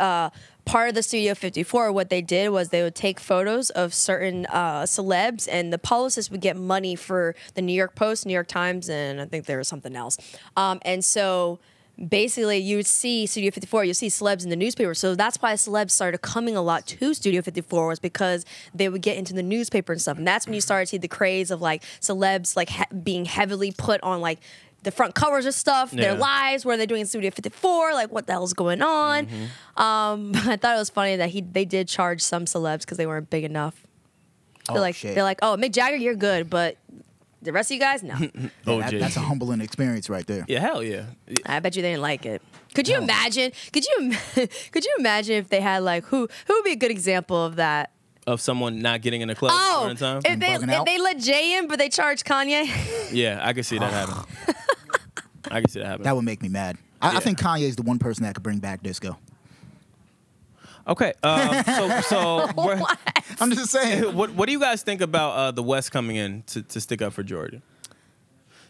part of the Studio 54, what they did was they would take photos of certain celebs, and the publicists would get money for the New York Post, New York Times, and I think there was something else. And so basically you would see Studio 54, you see celebs in the newspaper. So that's why celebs started coming a lot to Studio 54, was because they would get into the newspaper and stuff. And that's when you started to see the craze of like celebs like being heavily put on like the front covers of stuff, their lives, what are they doing in Studio 54, like what the hell's going on. I thought it was funny that they did charge some celebs because they weren't big enough. They're like, oh, Mick Jagger, you're good, but the rest of you guys, no. That's a humbling experience right there. Yeah, hell yeah. I bet you they didn't like it. Could you imagine? Could you imagine if they had like who would be a good example of that? Of someone not getting in a club during time? If they let Jay in, but they charge Kanye. Yeah, I can see that happen. I can see that happen. That would make me mad. I think Kanye is the one person that could bring back disco. Okay, so I'm just saying. What do you guys think about the West coming in to stick up for Jordan?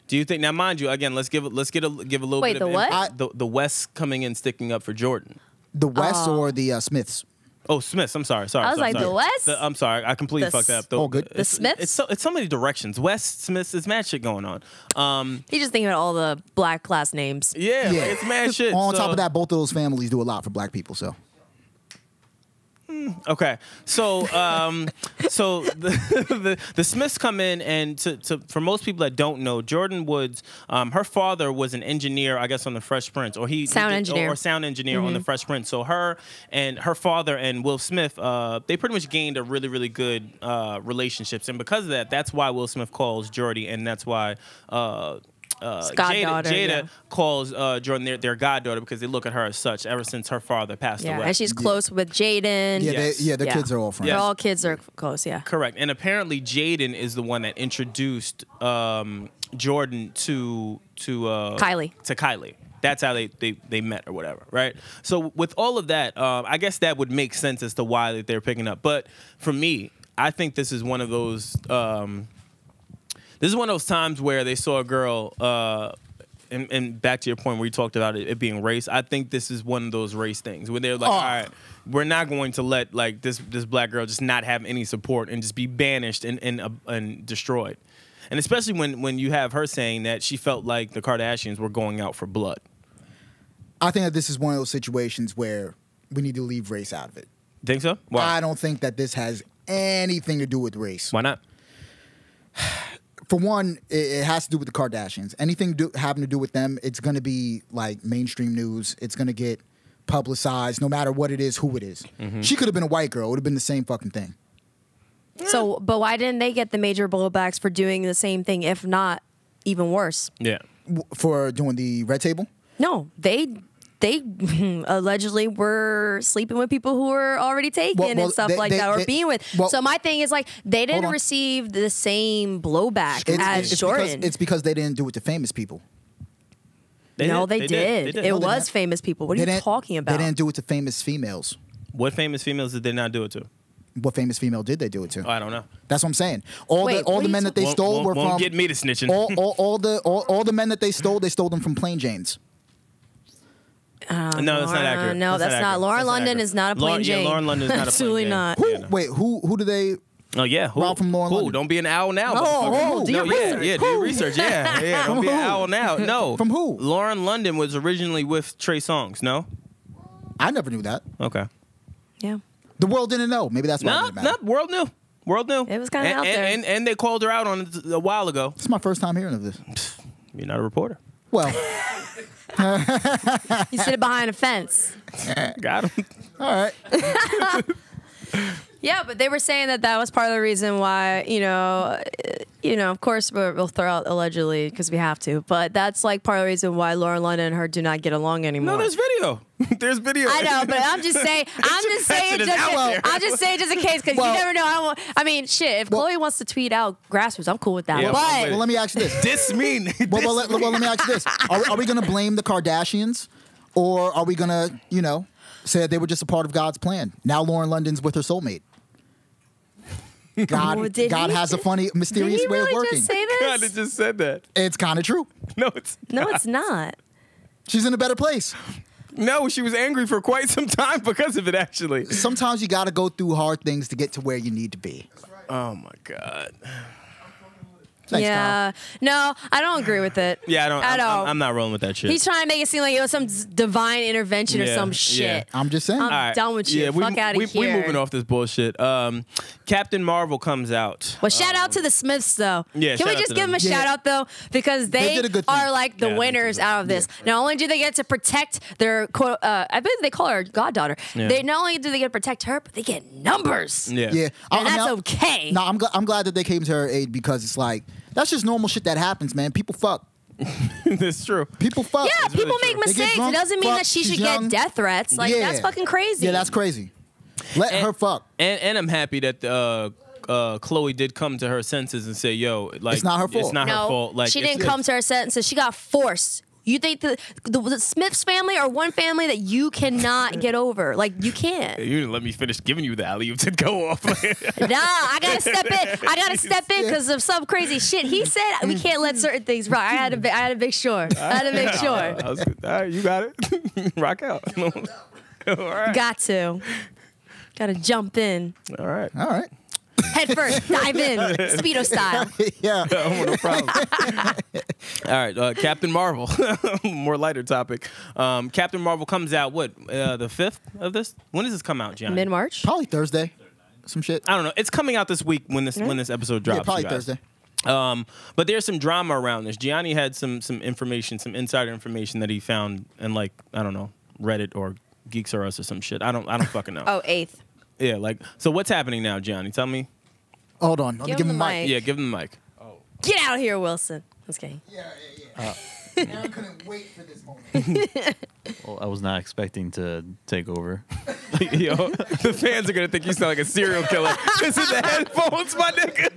Do you think, now mind you, again, let's give a little bit of the what? The West coming in sticking up for Jordan. The West or the Smiths? Oh, Smiths. I'm sorry. I was like, the West? I'm sorry. I completely fucked that up. Oh, good. The Smiths? It's so many directions. West, Smiths, it's mad shit going on. He's just thinking about all the black class names. Yeah. Like, it's mad shit. On top of that, both of those families do a lot for black people, so. Okay, so the Smiths come in, and for most people that don't know, Jordan Woods, her father was an engineer, I guess, on the Fresh Prince, or sound engineer on the Fresh Prince. So her father and Will Smith, they pretty much gained a really, really good relationships, and because of that, that's why Will Smith calls Jordy, and that's why. Jada calls Jordan their goddaughter, because they look at her as such ever since her father passed away. And she's close with Jaden. Their kids are all friends. All kids are close, yeah. Correct. And apparently Jaden is the one that introduced Jordan to Kylie. To Kylie. That's how they met or whatever, right? So with all of that, I guess that would make sense as to why they're picking up. But for me, I think this is one of those... This is one of those times where they saw a girl, and back to your point where you talked about it being race. I think this is one of those race things where they're like, all right, we're not going to let like this black girl just not have any support and just be banished and destroyed. And especially when you have her saying that she felt like the Kardashians were going out for blood. I think that this is one of those situations where we need to leave race out of it. Think so? Why? I don't think that this has anything to do with race. Why not? For one, it has to do with the Kardashians. Anything having to do with them, it's going to be like mainstream news. It's going to get publicized no matter what it is, who it is. Mm-hmm. She could have been a white girl. It would have been the same fucking thing. So, but why didn't they get the major blowbacks for doing the same thing, if not even worse? Yeah. For doing the Red Table? No, they allegedly were sleeping with people who were already taken and stuff like that, or being with. So my thing is like they didn't receive the same blowback as Jordan. It's because they didn't do it to famous people. They did. It was famous people. What are you talking about? They didn't do it to famous females. What famous females did they not do it to? What famous female did they do it to? Oh, I don't know. That's what I'm saying. All the men that they stole were from. Won't get me to snitching. All the men that they stole them from Plain Janes. No, that's not accurate. No, that's not. Lauren London is not a Plain Jane. Yeah, Lauren London is not a Absolutely not. Wait, who do they? Oh yeah, who? Rob from Lauren London. Don't be an owl now. Do your research. Yeah, do your research. Yeah. Don't be an owl now. No. From who? Lauren London was originally with Trey Songz. No. I never knew that. Okay. Yeah. The world didn't know. Maybe that's why. No, world knew. World knew. It was kind of out there. And they called her out on it a while ago. It's my first time hearing of this. You're not a reporter. Well. You sit behind a fence. Got him. All right. Yeah, but they were saying that was part of the reason why, of course we'll throw out allegedly because we have to, but that's like part of the reason why Lauren London and her do not get along anymore. No, there's video. There's video. I know, but I'm just saying just in case, because you never know. I mean, shit, if Chloe wants to tweet out Grassroots, I'm cool with that. Yeah, but let me ask you this. This mean. Well, let me ask you this. Are we going to blame the Kardashians, or are we going to, say that they were just a part of God's plan? Now Lauren London's with her soulmate. God has a funny, mysterious way of working. Just say this? God, it just said that. It's kind of true. No, it's not. She's in a better place. No, she was angry for quite some time because of it, actually. Sometimes you got to go through hard things to get to where you need to be. Oh, my God. Thanks, yeah. No, I don't agree with it. Yeah, I don't. I'm not rolling with that shit. He's trying to make it seem like it was some divine intervention or some shit. Yeah. I'm just saying. I'm done with you. Fuck out of here. We're moving off this bullshit. Captain Marvel comes out. Well, shout out to the Smiths, though. Yeah, Can we just give them a shout out, though? Because they did a good are thing. like the winners out of this. Not only do they get to protect their, quote, I believe they call her goddaughter. Yeah. They not only do they get to protect her, but they get numbers. Yeah. Yeah. And that's okay. No, I'm glad that they came to her aid because it's like that's just normal shit that happens, man. People fuck. That's true. People fuck. Yeah, It's people really make true. mistakes. drunk, It doesn't mean fuck, that she she's should young. get death threats. Like, Yeah. that's fucking crazy. Yeah, that's crazy. Let her fuck. And I'm happy that Chloe did come to her senses and say, "Yo, like It's not her fault. It's not her fault. Like she didn't come to her senses. She got forced. You think the Smiths family are one family that you cannot get over? Like, you can't. You didn't let me finish giving you the alley-oop to go off. Nah, I gotta step in. I gotta step in because of some crazy shit he said. We can't let certain things rock. I had to make sure. All right, you got it. Rock out. All right. Gotta jump in. All right. All right. Head first, dive in, Speedo style. Yeah. No problem. All right, Captain Marvel. More lighter topic. Captain Marvel comes out the 5th of this? When does this come out, Gianni? Mid-March. Probably Thursday. Some shit. I don't know. It's coming out this week when this episode drops. Yeah, probably you guys. Thursday. But there's some drama around this. Gianni had some information, some insider information that he found in Reddit or Geeks R Us or some shit. I don't fucking know. Oh, 8th. Yeah, so what's happening now, Gianni? Tell me. Hold on. Let me give him the mic. Yeah, give him the mic. Get out of here, Wilson. Just kidding. Yeah. I couldn't wait for this moment. Well, I was not expecting to take over. Yo, the fans are gonna think you sound like a serial killer. This is the headphones, my nigga.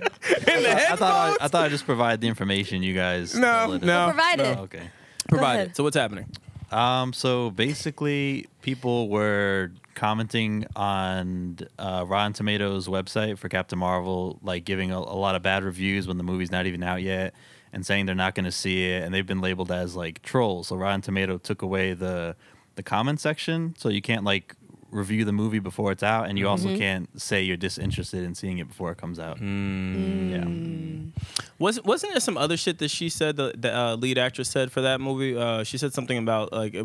In the headphones. I thought I just provide the information you guys. No. Provide it. Okay. Provide ahead. it. So what's happening? So basically, people were commenting on Rotten Tomatoes website for Captain Marvel, like giving a lot of bad reviews when the movie's not even out yet, and saying they're not going to see it, and they've been labeled as like trolls. So Rotten Tomato took away the comment section, so you can't like review the movie before it's out, and you also can't say you're disinterested in seeing it before it comes out. Yeah. Wasn't there some other shit that she said, the lead actress said for that movie? She said something about like they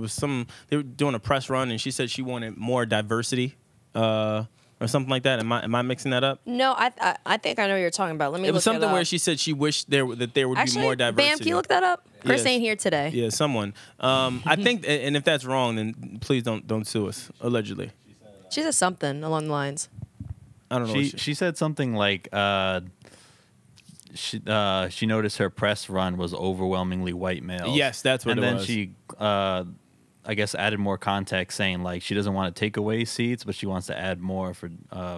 were doing a press run and she said she wanted more diversity or something like that. Am I mixing that up? No, I think I know what you're talking about. Let me. It was look something it where up. she said she wished there would be more diversity. Bam, can you look that up? Chris Yes. ain't here today. Yeah, someone. I think, and if that's wrong, then please don't sue us. Allegedly, She said something along the lines. I don't know. She said something like she noticed her press run was overwhelmingly white males. Yes, that's what and it then was. she I guess added more context saying like she doesn't want to take away seats, but she wants to add more for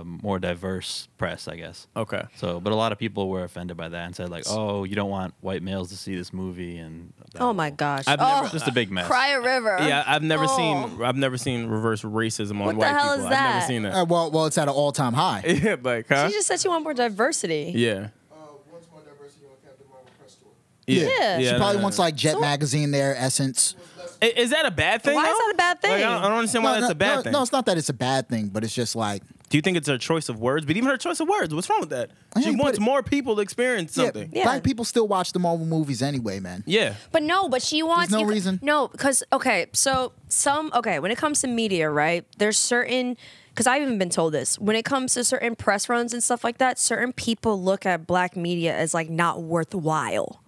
more diverse press, I guess. Okay. So, but a lot of people were offended by that and said like, "Oh, you don't want white males to see this movie," and Oh my gosh. I've never- just a big mess. Cry a river. Yeah, I've never Oh. seen reverse racism on What the white hell people. is I've never that? seen that. Well, it's at an all-time high. Yeah, like, huh? She just said she want more diversity. Yeah. Once more diversity on Captain Marvel press tour. Yeah. She probably wants like Jet So- Magazine there, Essence. Is that a bad thing? Why is though? that a bad thing? Like, I don't understand why that's a bad thing. No, it's not that it's a bad thing, but it's just like Do you think it's her choice of words? But even her choice of words, what's wrong with that? I She ain't wants put it- more people to experience something. Yeah. black people still watch the Marvel movies anyway, man. Yeah. But she wants. There's no reason. No, because when it comes to media, right? There's certain. Because I've even been told this. When it comes to certain press runs and stuff like that, certain people look at black media as like not worthwhile.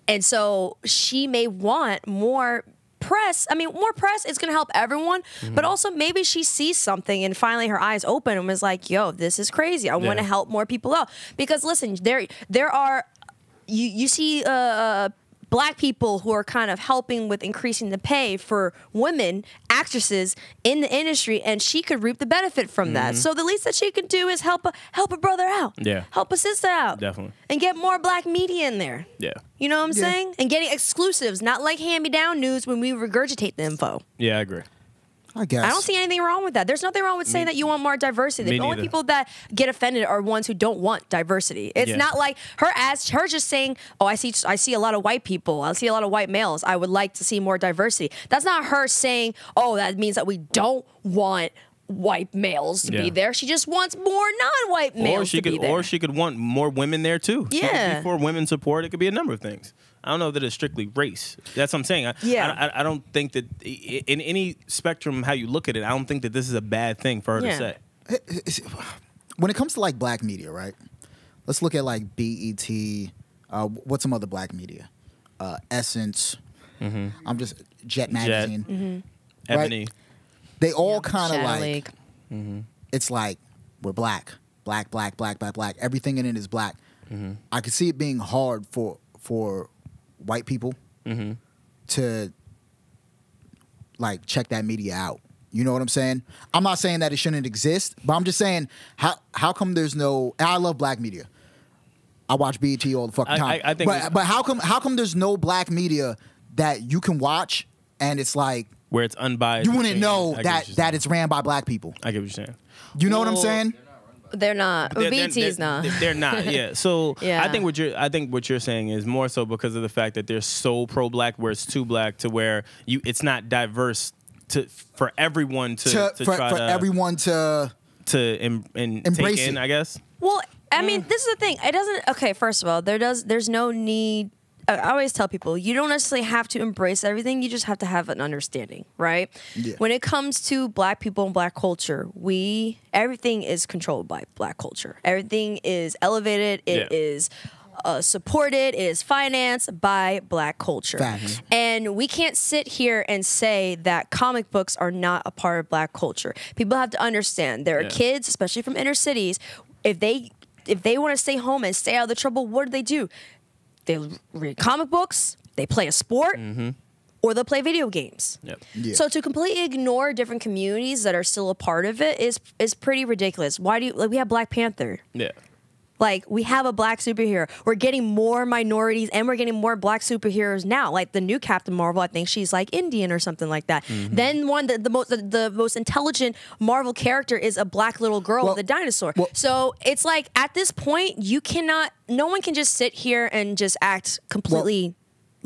And so she may want more press. I mean, more press is going to help everyone, but also maybe she sees something and finally her eyes open and was like, yo, this is crazy. I want to help more people out. Because listen, there are, you see black people who are kind of helping with increasing the pay for women actresses in the industry, and she could reap the benefit from that. So the least that she can do is help a brother out. Yeah. Help a sister out. Definitely. And get more black media in there. Yeah. You know what I'm Yeah. saying? And getting exclusives, not like hand-me-down news when we regurgitate the info. Yeah, I agree. I guess. I don't see anything wrong with that. There's nothing wrong with saying that you want more diversity. Me The only neither. people that get offended are ones who don't want diversity. It's Yeah. not like her just saying, "Oh, I see a lot of white people. I see a lot of white males. I would like to see more diversity." That's not her saying, "Oh, that means that we don't want white males to be there. She just wants more non-white males to be there. Or she could want more women there too. Yeah. She could be for women support. It could be a number of things. I don't know that it's strictly race. That's what I'm saying. I don't think that in any spectrum how you look at it, I don't think that this is a bad thing for her to say. When it comes to like black media, right? Let's look at like BET. What's some other black media? Essence. I'm just Jet Magazine. Ebony. Right? They all kind of like. League. It's like we're black. Everything in it is black. I could see it being hard for white people to like check that media out. You know what I'm saying? I'm not saying that it shouldn't exist, but I'm just saying how come there's no. And I love black media. I watch BET all the fucking time. I think but how come there's no black media that you can watch and it's like where it's unbiased? You wouldn't know that it's ran by black people. I get what you're saying. You know what I'm saying? They're not. BET's not. They're not. Yeah. So I think what you're saying is more so because of the fact that they're so pro-black, where it's too black to where it's not diverse for everyone to embrace take in, it. I guess. Well, I mean, this is the thing. It doesn't. Okay, first of all, there's no need. I always tell people you don't necessarily have to embrace everything. You just have to have an understanding, right? Yeah. When it comes to black people and black culture, everything is controlled by black culture. Everything is elevated. It is supported. It is financed by black culture. Facts. And we can't sit here and say that comic books are not a part of black culture. People have to understand there are kids, especially from inner cities, if they want to stay home and stay out of the trouble, what do? They read comic books, they play a sport, or they'll play video games. Yep. Yeah. So to completely ignore different communities that are still a part of it is pretty ridiculous. Why do we have Black Panther? Yeah. Like, we have a black superhero. We're getting more minorities and we're getting more black superheroes now. Like the new Captain Marvel, I think she's like Indian or something like that. Then the most intelligent Marvel character is a black little girl with a dinosaur. So it's like at this point, no one can just sit here and just act completely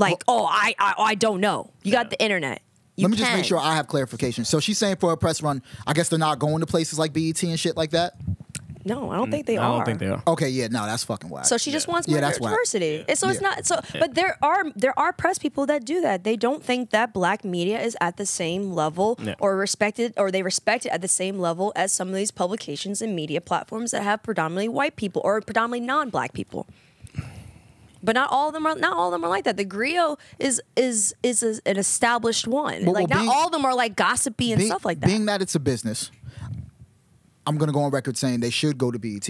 I don't know. You got the internet. Let me just make sure I have clarification. So she's saying for a press run, I guess they're not going to places like BET and shit like that? No, I don't think they are. I don't think they are. Okay, yeah, no, that's fucking wild. So she just wants more diversity. Yeah. So it's not so. But there are press people that do that. They don't think that black media is at the same level or respected, or they respect it at the same level as some of these publications and media platforms that have predominantly white people or predominantly non-black people. But not all of them are like that. The Griot is an established one. Not all of them are like gossipy and stuff like that. Being that it's a business, I'm going to go on record saying they should go to BET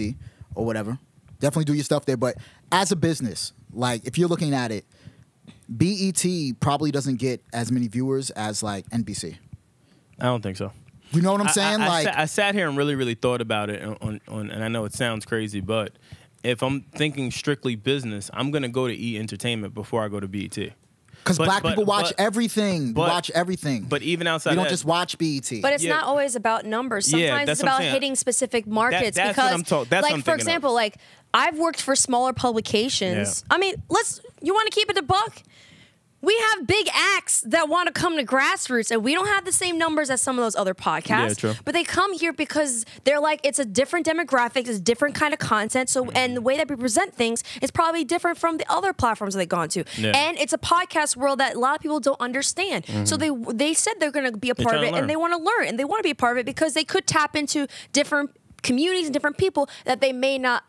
or whatever. Definitely do your stuff there. But as a business, like if you're looking at it, BET probably doesn't get as many viewers as like NBC. I don't think so. You know what I'm saying? I sat here and really, really thought about it on and I know it sounds crazy, but if I'm thinking strictly business, I'm going to go to E! Entertainment before I go to BET. Because black people watch everything. Watch everything. But even outside, you don't just watch BET. But it's not always about numbers. Sometimes it's about hitting specific markets. That's because, what I'm like, for example, like I've worked for smaller publications. Yeah. I mean, you want to keep it a buck? We have big acts that want to come to Grassroots, and we don't have the same numbers as some of those other podcasts. Yeah, true. But they come here because they're like, it's a different demographic, it's a different kind of content. So, and the way that we present things is probably different from the other platforms that they've gone to. Yeah. And it's a podcast world that a lot of people don't understand. So they said they're going to be a part of it, and they want to learn, and they want to be a part of it because they could tap into different communities and different people that they may not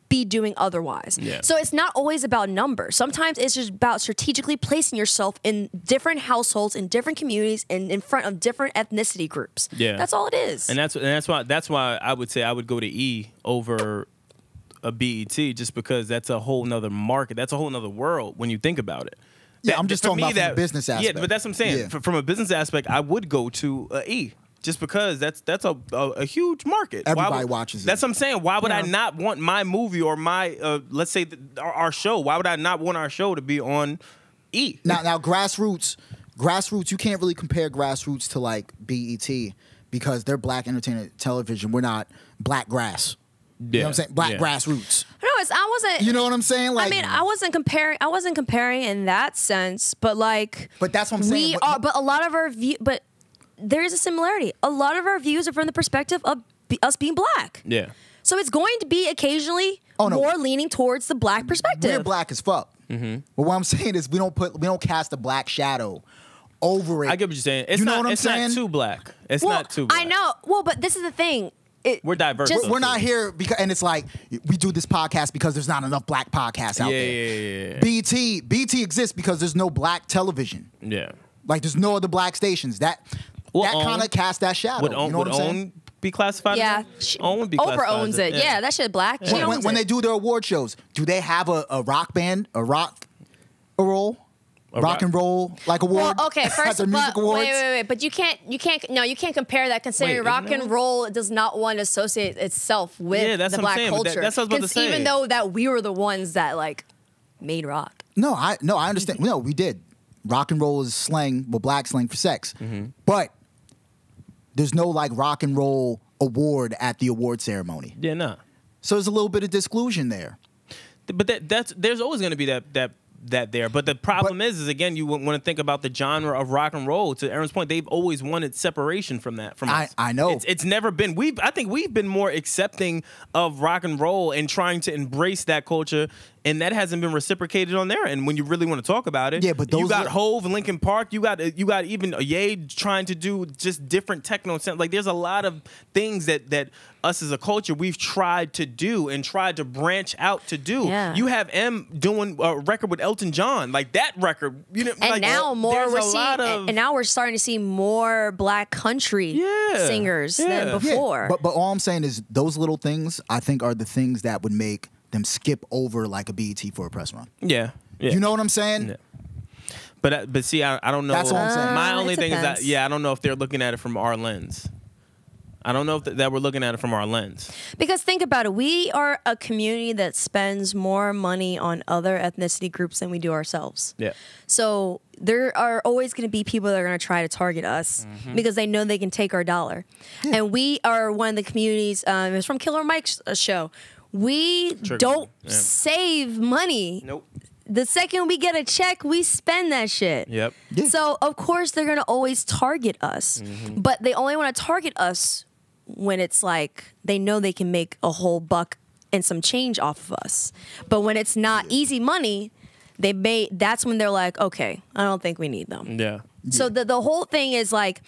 be doing otherwise. Yeah. So it's not always about numbers. Sometimes it's just about strategically placing yourself in different households, in different communities, and in front of different ethnicity groups. Yeah. That's all it is. And that's why I would say I would go to E! over a BET, just because that's a whole nother market. That's a whole nother world when you think about it. I'm just talking about from a business aspect. Yeah, but that's what I'm saying. Yeah. From a business aspect, I would go to E! Just because that's a huge market. Everybody watches it. That's what I'm saying. Why would I not want my movie or my, let's say, our show? Why would I not want our show to be on E! Now, Grassroots, you can't really compare Grassroots to like BET because they're black entertainment television. We're not black grass. You know what I'm saying? Black Grassroots. No, I wasn't. You know what I'm saying? Like, I mean, I wasn't comparing in that sense, but like. But that's what I'm saying. But a lot of our there is a similarity. A lot of our views are from the perspective of us being black. Yeah. So it's going to be occasionally more leaning towards the black perspective. We're black as fuck. But what I'm saying is we don't cast a black shadow over it. I get what you're saying. It's you know not, what I'm it's saying? not too black. It's Well, not too black. I know. Well, but this is the thing. We're diverse. We're not here because, and it's like we do this podcast because there's not enough black podcasts out there. Yeah. BT exists because there's no black television. Yeah. Like there's no other black stations that kind of cast that shadow. Would you know what I'm saying? OWN be classified? Yeah. OWN would be classified. Oprah owns it. Yeah, that shit black. She owns When it. they do their award shows, do they have a rock band, a rock and roll like award? Well, okay, first, at the music but awards? wait, but you can't compare that considering Wait, rock isn't and it? roll does not want to associate itself with that's the what I'm black saying, but culture. that's what I was about to say. Even though that we were the ones that like made rock. No, I understand. No, we did. Rock and roll is slang, well, black slang for sex. But there's no like rock and roll award at the award ceremony. Yeah, no. So there's a little bit of disclusion there. But there's always going to be that there. But the problem is again, you want to think about the genre of rock and roll. To Aaron's point, they've always wanted separation from that. From us. I know. It's never been. I think we've been more accepting of rock and roll and trying to embrace that culture. And that hasn't been reciprocated on there. And when you really want to talk about it, Yeah, but you those got are- Hove, Linkin Park, you got even Ye trying to do just different techno sound. Like there's a lot of things that us as a culture we've tried to do and tried to branch out to do. Yeah. You have M doing a record with Elton John, like that record. You know, And like, now there's we're a seeing, lot of, and now we're starting to see more black country singers than Yeah. before. But all I'm saying is those little things I think are the things that would make them skip over like a BET for a press run. yeah. You know what I'm saying? Yeah. But see, I don't know. That's all I'm saying. My only it thing is that depends. I don't know if they're looking at it from our lens. I don't know if that we're looking at it from our lens. Because think about it, we are a community that spends more money on other ethnicity groups than we do ourselves. Yeah. So there are always going to be people that are going to try to target us because they know they can take our dollar. And we are one of the communities, it was from Killer Mike's show. We don't save money. Nope. The second we get a check, we spend that shit. Yep. Yeah. So, of course, they're going to always target us. But they only want to target us when it's like they know they can make a whole buck and some change off of us. But when it's not easy money, that's when they're like, okay, I don't think we need them. Yeah. So the whole thing is like,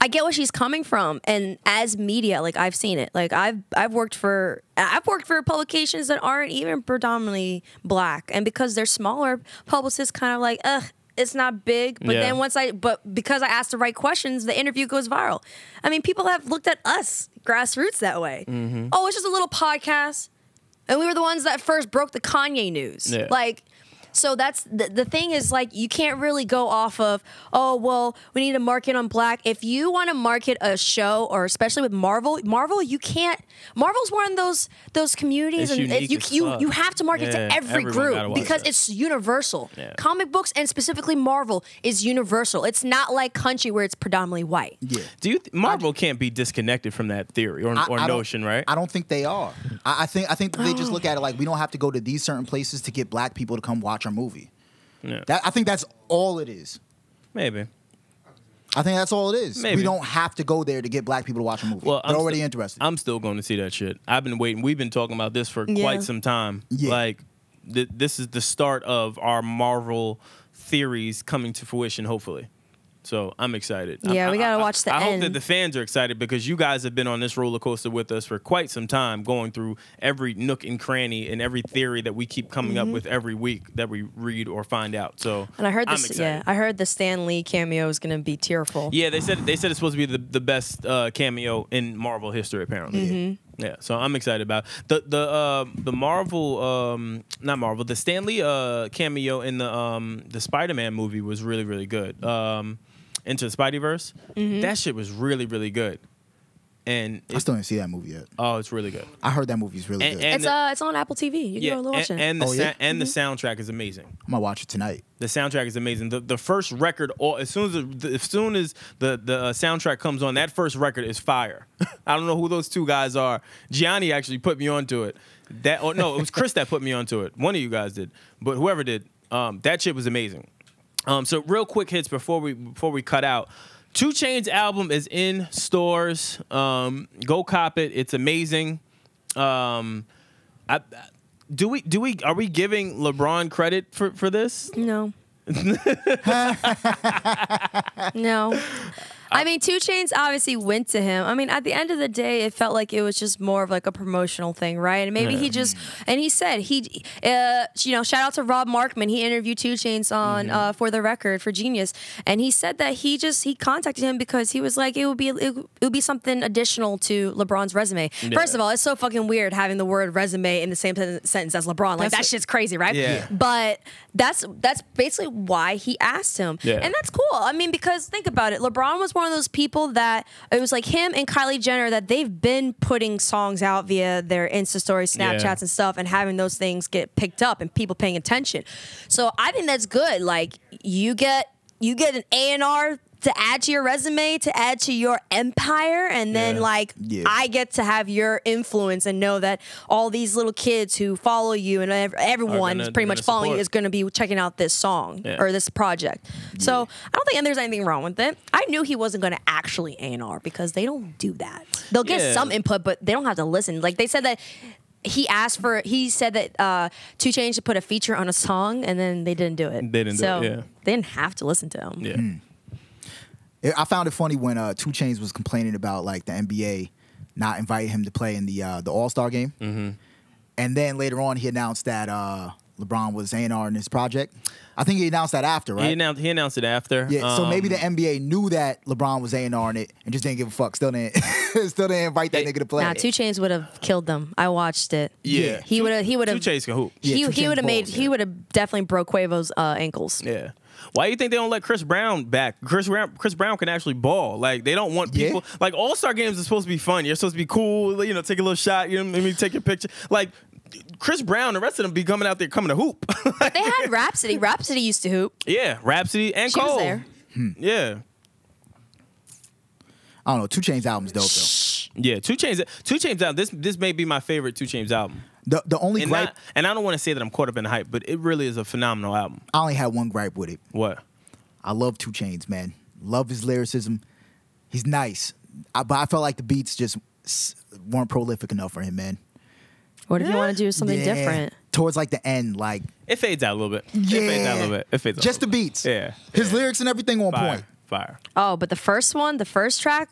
I get where she's coming from, and as media, like I've seen it. Like I've worked for publications that aren't even predominantly black, and because they're smaller, publicists kind of like, it's not big. But Yeah. then because I asked the right questions, the interview goes viral. I mean, people have looked at us grassroots that way. Oh, it's just a little podcast, and we were the ones that first broke the Kanye news. Yeah. Like. So that's the thing is like you can't really go off of, oh, well, we need to market on black. If you want to market a show, or especially with Marvel, you can't. Marvel's one of those communities, It's and unique as fuck. you have to market to Yeah, every everyone gotta group watch because it. it's universal. Yeah. Comic books and specifically Marvel is universal. It's not like country where it's predominantly white. Yeah. Do you Marvel can't be disconnected from that theory or I don't- notion, right? I don't think they are. I think they just look at it like we don't have to go to these certain places to get black people to come watch our movie. Yeah. I think that's all it is. Maybe. I think that's all it is. Maybe. We don't have to go there to get black people to watch a movie. Well, They're already interested. I'm still going to see that shit. I've been waiting. We've been talking about this for Yeah. quite some time. Yeah. Like, this is the start of our Marvel theories coming to fruition, hopefully. So I'm excited. Yeah, we gotta watch the I hope end. that the fans are excited because you guys have been on this roller coaster with us for quite some time, going through every nook and cranny and every theory that we keep coming up with every week that we read or find out. So And I heard I'm this. excited. Yeah, I heard the Stan Lee cameo is going to be tearful. Yeah, they said it's supposed to be the best cameo in Marvel history, apparently. Yeah, so I'm excited about it. The Marvel, not Marvel, the Stan Lee cameo in the Spider-Man movie was really, really good. Into the Spideyverse, that shit was really, really good. And I still didn't see that movie yet. oh, it's really good. I heard that movie's really good. It's on Apple TV. You can go watch it. and the Oh, yeah? and the soundtrack is amazing. I'm gonna watch it tonight. The soundtrack is amazing. The first record, as soon as the soundtrack comes on, that first record is fire. I don't know who those two guys are. Gianni actually put me onto it. It was Chris that put me onto it. One of you guys did, but whoever did, that shit was amazing. So real quick hits before we cut out. 2 Chainz album is in stores. Go cop it. It's amazing. Are we giving LeBron credit for this? No. No. I mean, 2 Chainz obviously went to him. I mean, at the end of the day, it felt like it was just more of like a promotional thing, right? And maybe he just, and he said shout out to Rob Markman. He interviewed 2 Chainz on For the Record for Genius, and he said that he contacted him because he was like it would be something additional to LeBron's resume. Yeah. First of all, it's so fucking weird having the word resume in the same sentence as LeBron. Like that shit's crazy, right? Yeah. But that's basically why he asked him, and that's cool. I mean, because think about it, LeBron was one of those people that it was like him and Kylie Jenner that they've been putting songs out via their Insta stories, Snapchats and stuff, and having those things get picked up and people paying attention. So I think that's good. Like you get an A&R to add to your resume, to add to your empire, and then I get to have your influence and know that all these little kids who follow you and everyone pretty much following you is going to be checking out this song or this project. So I don't think there's anything wrong with it. I knew he wasn't going to actually A&R because they don't do that. They'll get some input, but they don't have to listen. Like they said that he said that 2 Chainz should put a feature on a song, and then they didn't do it. They didn't have to listen to him. Yeah. I found it funny when 2 Chainz was complaining about like the NBA not inviting him to play in the All-Star game, and then later on he announced that LeBron was A&R in his project. I think he announced that after, right? He announced it after. Yeah, so maybe the NBA knew that LeBron was A&R in it and just didn't give a fuck. Still didn't invite that nigga to play. Nah, 2 Chainz would have killed them. I watched it. Yeah, he would have. 2 Chainz can hoop. He would have made. He would have definitely broke Quavo's ankles. Yeah. Why do you think they don't let Chris Brown back? Chris Brown can actually ball. Like they don't want people. Like All-Star games are supposed to be fun. You're supposed to be cool. Take a little shot. Take your picture. Like Chris Brown, the rest of them be coming out there coming to hoop. But they had Rhapsody. Rhapsody used to hoop. Yeah, Rhapsody and she Cole. Was there. Yeah. I don't know. 2 Chainz album's dope though. Yeah, 2 Chainz album. This may be my favorite 2 Chainz album. The only gripe, and I don't want to say that I'm caught up in the hype, but it really is a phenomenal album. I only had one gripe with it. What? I love 2 Chainz, man. Love his lyricism. He's nice, but I felt like the beats just weren't prolific enough for him, man. What if you want to do something different? Towards like the end, like it fades out a little bit. Yeah, it fades out a little bit. It fades out just the beats. Yeah, his lyrics and everything on point. Fire. Oh, but the first track.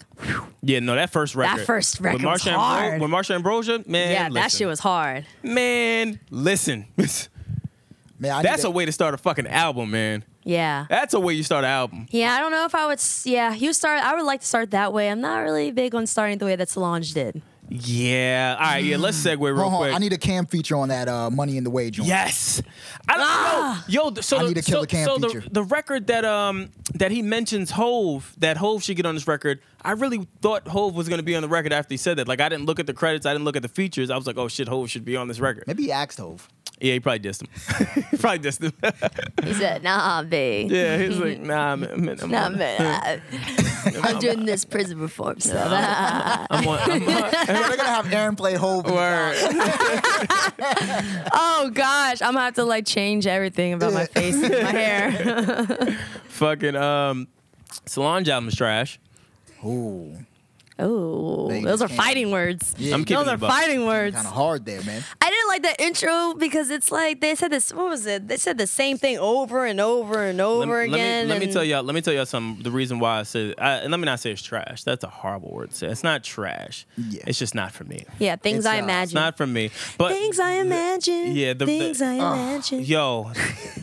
Yeah, no, that first record. Was hard. With Marsha Ambrosia, man. Yeah, that shit was hard. Man, listen. Man, that's a way to start a fucking album, man. Yeah. That's a way you start an album. Yeah, I don't know if I would. Yeah, I would like to start that way. I'm not really big on starting the way that Solange did. Yeah. All right. Yeah. Let's segue real quick. I need a Cam feature on that Money in the Way joint. Yes. So I need a Killer Cam feature. The record that he mentions that Hove should get on this record. I really thought Hove was going to be on the record after he said that. Like I didn't look at the credits. I didn't look at the features. I was like, oh shit, Hove should be on this record. Maybe he asked Hove. Yeah, he probably dissed him. He said, nah, babe. Yeah, he's like, nah, man. I'm doing this prison reform stuff. They're going to have Aaron play Hove. Oh, gosh. I'm going to have to, like, change everything about my face and my hair. Fucking, Solange album is trash. Ooh. Oh, those are fighting words. Yeah. Those are fighting words. Kind of hard there, man. I didn't like that intro because it's like they said this. What was it? They said the same thing over and over and over again. Let me tell y'all something. The reason why I said, and let me not say it's trash. That's a horrible word to say. It's not trash. Yeah. It's just not for me. Yeah, things I imagine. It's not for me. But things I imagine. Yeah, things I imagine. Yo,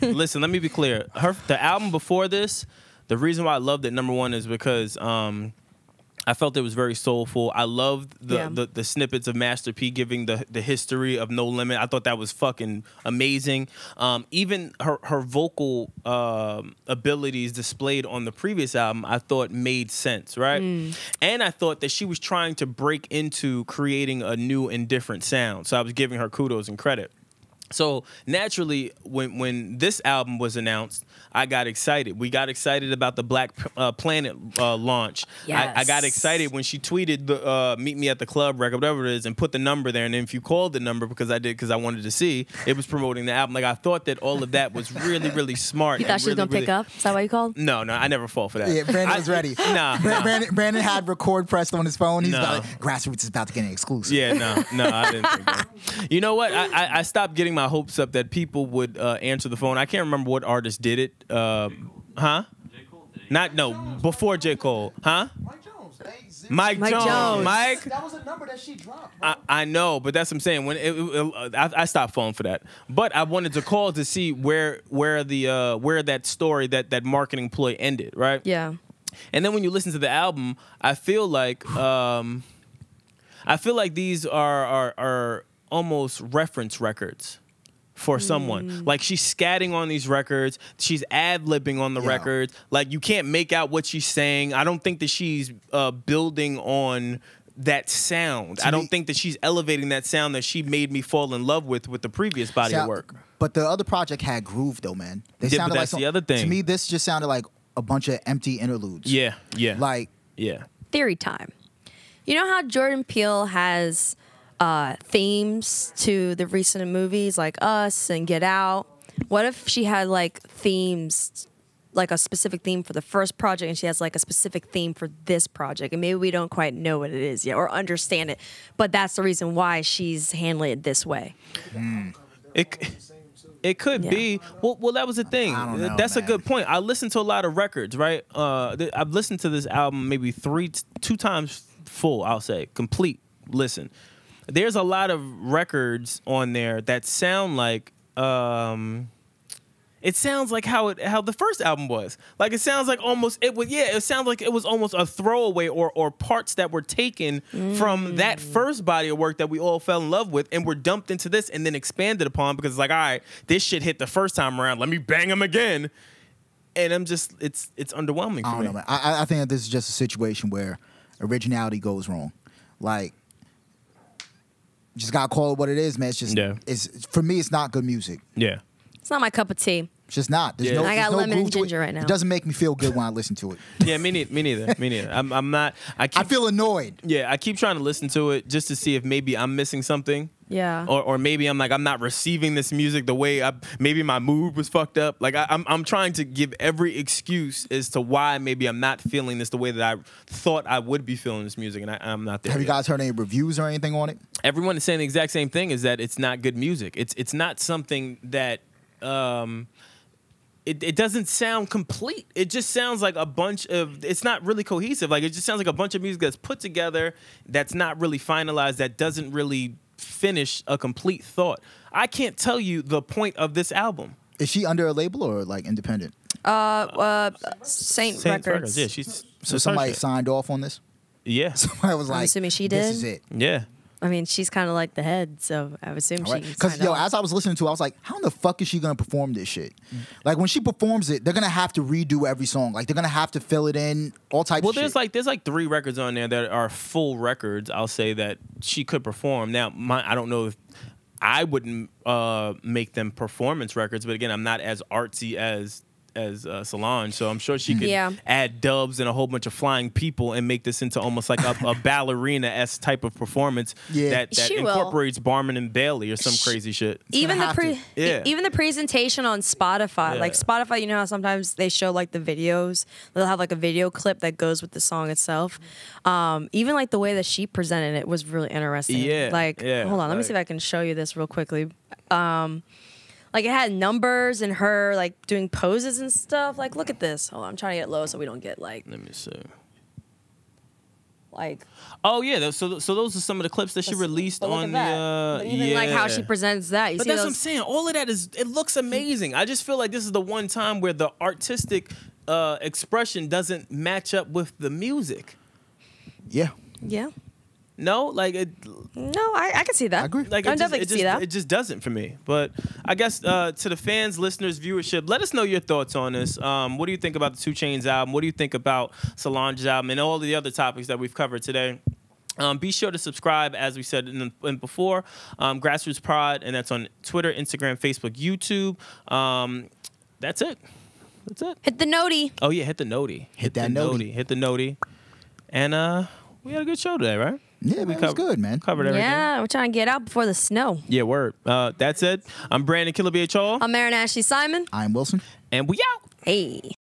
listen. Let me be clear. The album before this, the reason why I loved it, number one, is because I felt it was very soulful. I loved the snippets of Master P giving the history of No Limit. I thought that was fucking amazing. Even her vocal abilities displayed on the previous album, I thought made sense, right? And I thought that she was trying to break into creating a new and different sound. So I was giving her kudos and credit. So naturally, when this album was announced, I got excited. We got excited about the Black Planet launch. Yes. I got excited when she tweeted the "Meet me at the club" record, whatever it is, and put the number there. And then if you called the number, because I wanted to see, it was promoting the album. Like I thought that all of that was really, really smart. You thought she was gonna pick up? Is that why you called? No, I never fall for that. Yeah, Brandon was ready. Nah. Brandon had record pressed on his phone. He's about Grassroots is about to get an exclusive. Yeah, no, I didn't think that. You know what? I stopped getting my hopes up that people would answer the phone. I can't remember what artist did it. Huh? J. Cole did Before J. Cole. Huh? Mike Jones. Mike Jones. Mike. That was a number that she dropped. Bro. I know, but that's what I'm saying. When I stopped falling for that, but I wanted to call to see where that story, that marketing ploy ended, right? Yeah. And then when you listen to the album, I feel like these are almost reference records for someone. Like she's scatting on these records, she's ad-libbing on the records. Like you can't make out what she's saying. I don't think that she's building on that sound. I don't think that she's elevating that sound that she made me fall in love with the previous body of work. But the other project had groove though, man. They Yeah, sounded but that's like the other thing. To me, this just sounded like a bunch of empty interludes. Yeah. Like Theory time. You know how Jordan Peele has themes to the recent movies like Us and Get Out? What if she had like themes, like a specific theme for the first project, and she has like a specific theme for this project, and maybe we don't quite know what it is yet or understand it, but that's the reason why she's handling it this way. It could be. Well, that was the thing. I don't know, That's man. a good point. I listened to a lot of records, right? I've listened to this album maybe two times full, I'll say, complete listen. There's a lot of records on there that sound like it sounds like how the first album was. Like it sounds like almost it sounds like it was almost a throwaway or parts that were taken from that first body of work that we all fell in love with and were dumped into this and then expanded upon because it's like, all right, this shit hit the first time around. Let me bang them again. And I'm just it's underwhelming for I don't me. know, man. I think that this is just a situation where originality goes wrong. Like, just gotta call it what it is, man. It's just, it's for me, it's not good music. Yeah. It's not my cup of tea. It's just not. There's Yeah. no, I got there's no lemon and groove to ginger it. right now. It doesn't make me feel good when I listen to it. Yeah, me neither. I'm not. I feel annoyed. Yeah, I keep trying to listen to it just to see if maybe I'm missing something. Yeah. Or maybe I'm not receiving this music the way maybe my mood was fucked up. Like I'm trying to give every excuse as to why maybe I'm not feeling this the way that I thought I would be feeling this music, and I'm not there. Have you yet. guys heard any reviews or anything on it? Everyone is saying the exact same thing: is that it's not good music. It's not something that. It doesn't sound complete. It just sounds like a bunch of. It's not really cohesive. Like it just sounds like a bunch of music that's put together, that's not really finalized, that doesn't really finish a complete thought. I can't tell you the point of this album. Is she under a label or like independent? Saint Records. Records. Yeah, she's So somebody signed off on this? Yeah. Somebody was I'm like, assuming she this did. is it. Yeah. I mean, she's kind of like the head, so I would assume she. Because as I was listening to it, I was like, how in the fuck is she gonna perform this shit? Like when she performs it, they're gonna have to redo every song. Like they're gonna have to fill it in, all types of shit. there's like 3 records on there that are full records, I'll say, that she could perform. Now, I don't know if I wouldn't make them performance records, but again, I'm not as artsy as Solange, so I'm sure she could add dubs and a whole bunch of flying people and make this into almost like a ballerina-esque type of performance that incorporates Barnum and Bailey or some crazy shit. Even the presentation on Spotify, like Spotify, you know how sometimes they show like the videos, they'll have like a video clip that goes with the song itself. Even like the way that she presented it was really interesting. Hold on, let me see if I can show you this real quickly. Like it had numbers and her like doing poses and stuff. Like, look at this. Hold on, I'm trying to get low so we don't get like. Let me see. Like. Oh yeah, so those are some of the clips that she released on the. But even like how she presents that. You but see that's what I'm saying. All of that it looks amazing. I just feel like this is the one time where the artistic expression doesn't match up with the music. Yeah. Yeah. No, like it. No, I can see that. I agree. Like I definitely can see that. It just doesn't for me. But I guess to the fans, listeners, viewership, let us know your thoughts on this. What do you think about the 2 Chainz album? What do you think about Solange's album and all the other topics that we've covered today? Be sure to subscribe, as we said in before, Grassroots Prod, and that's on Twitter, Instagram, Facebook, YouTube. That's it. That's it. Hit the noti. Oh, yeah, hit the noti. Hit that noti. Hit the noti. And we had a good show today, right? Yeah, man, it was good, man. Covered everything. Yeah, we're trying to get out before the snow. Yeah, word. That's it. I'm Brandon Killer BH Hall. I'm Aaron Ashley Simon. I'm Wilson. And we out. Hey.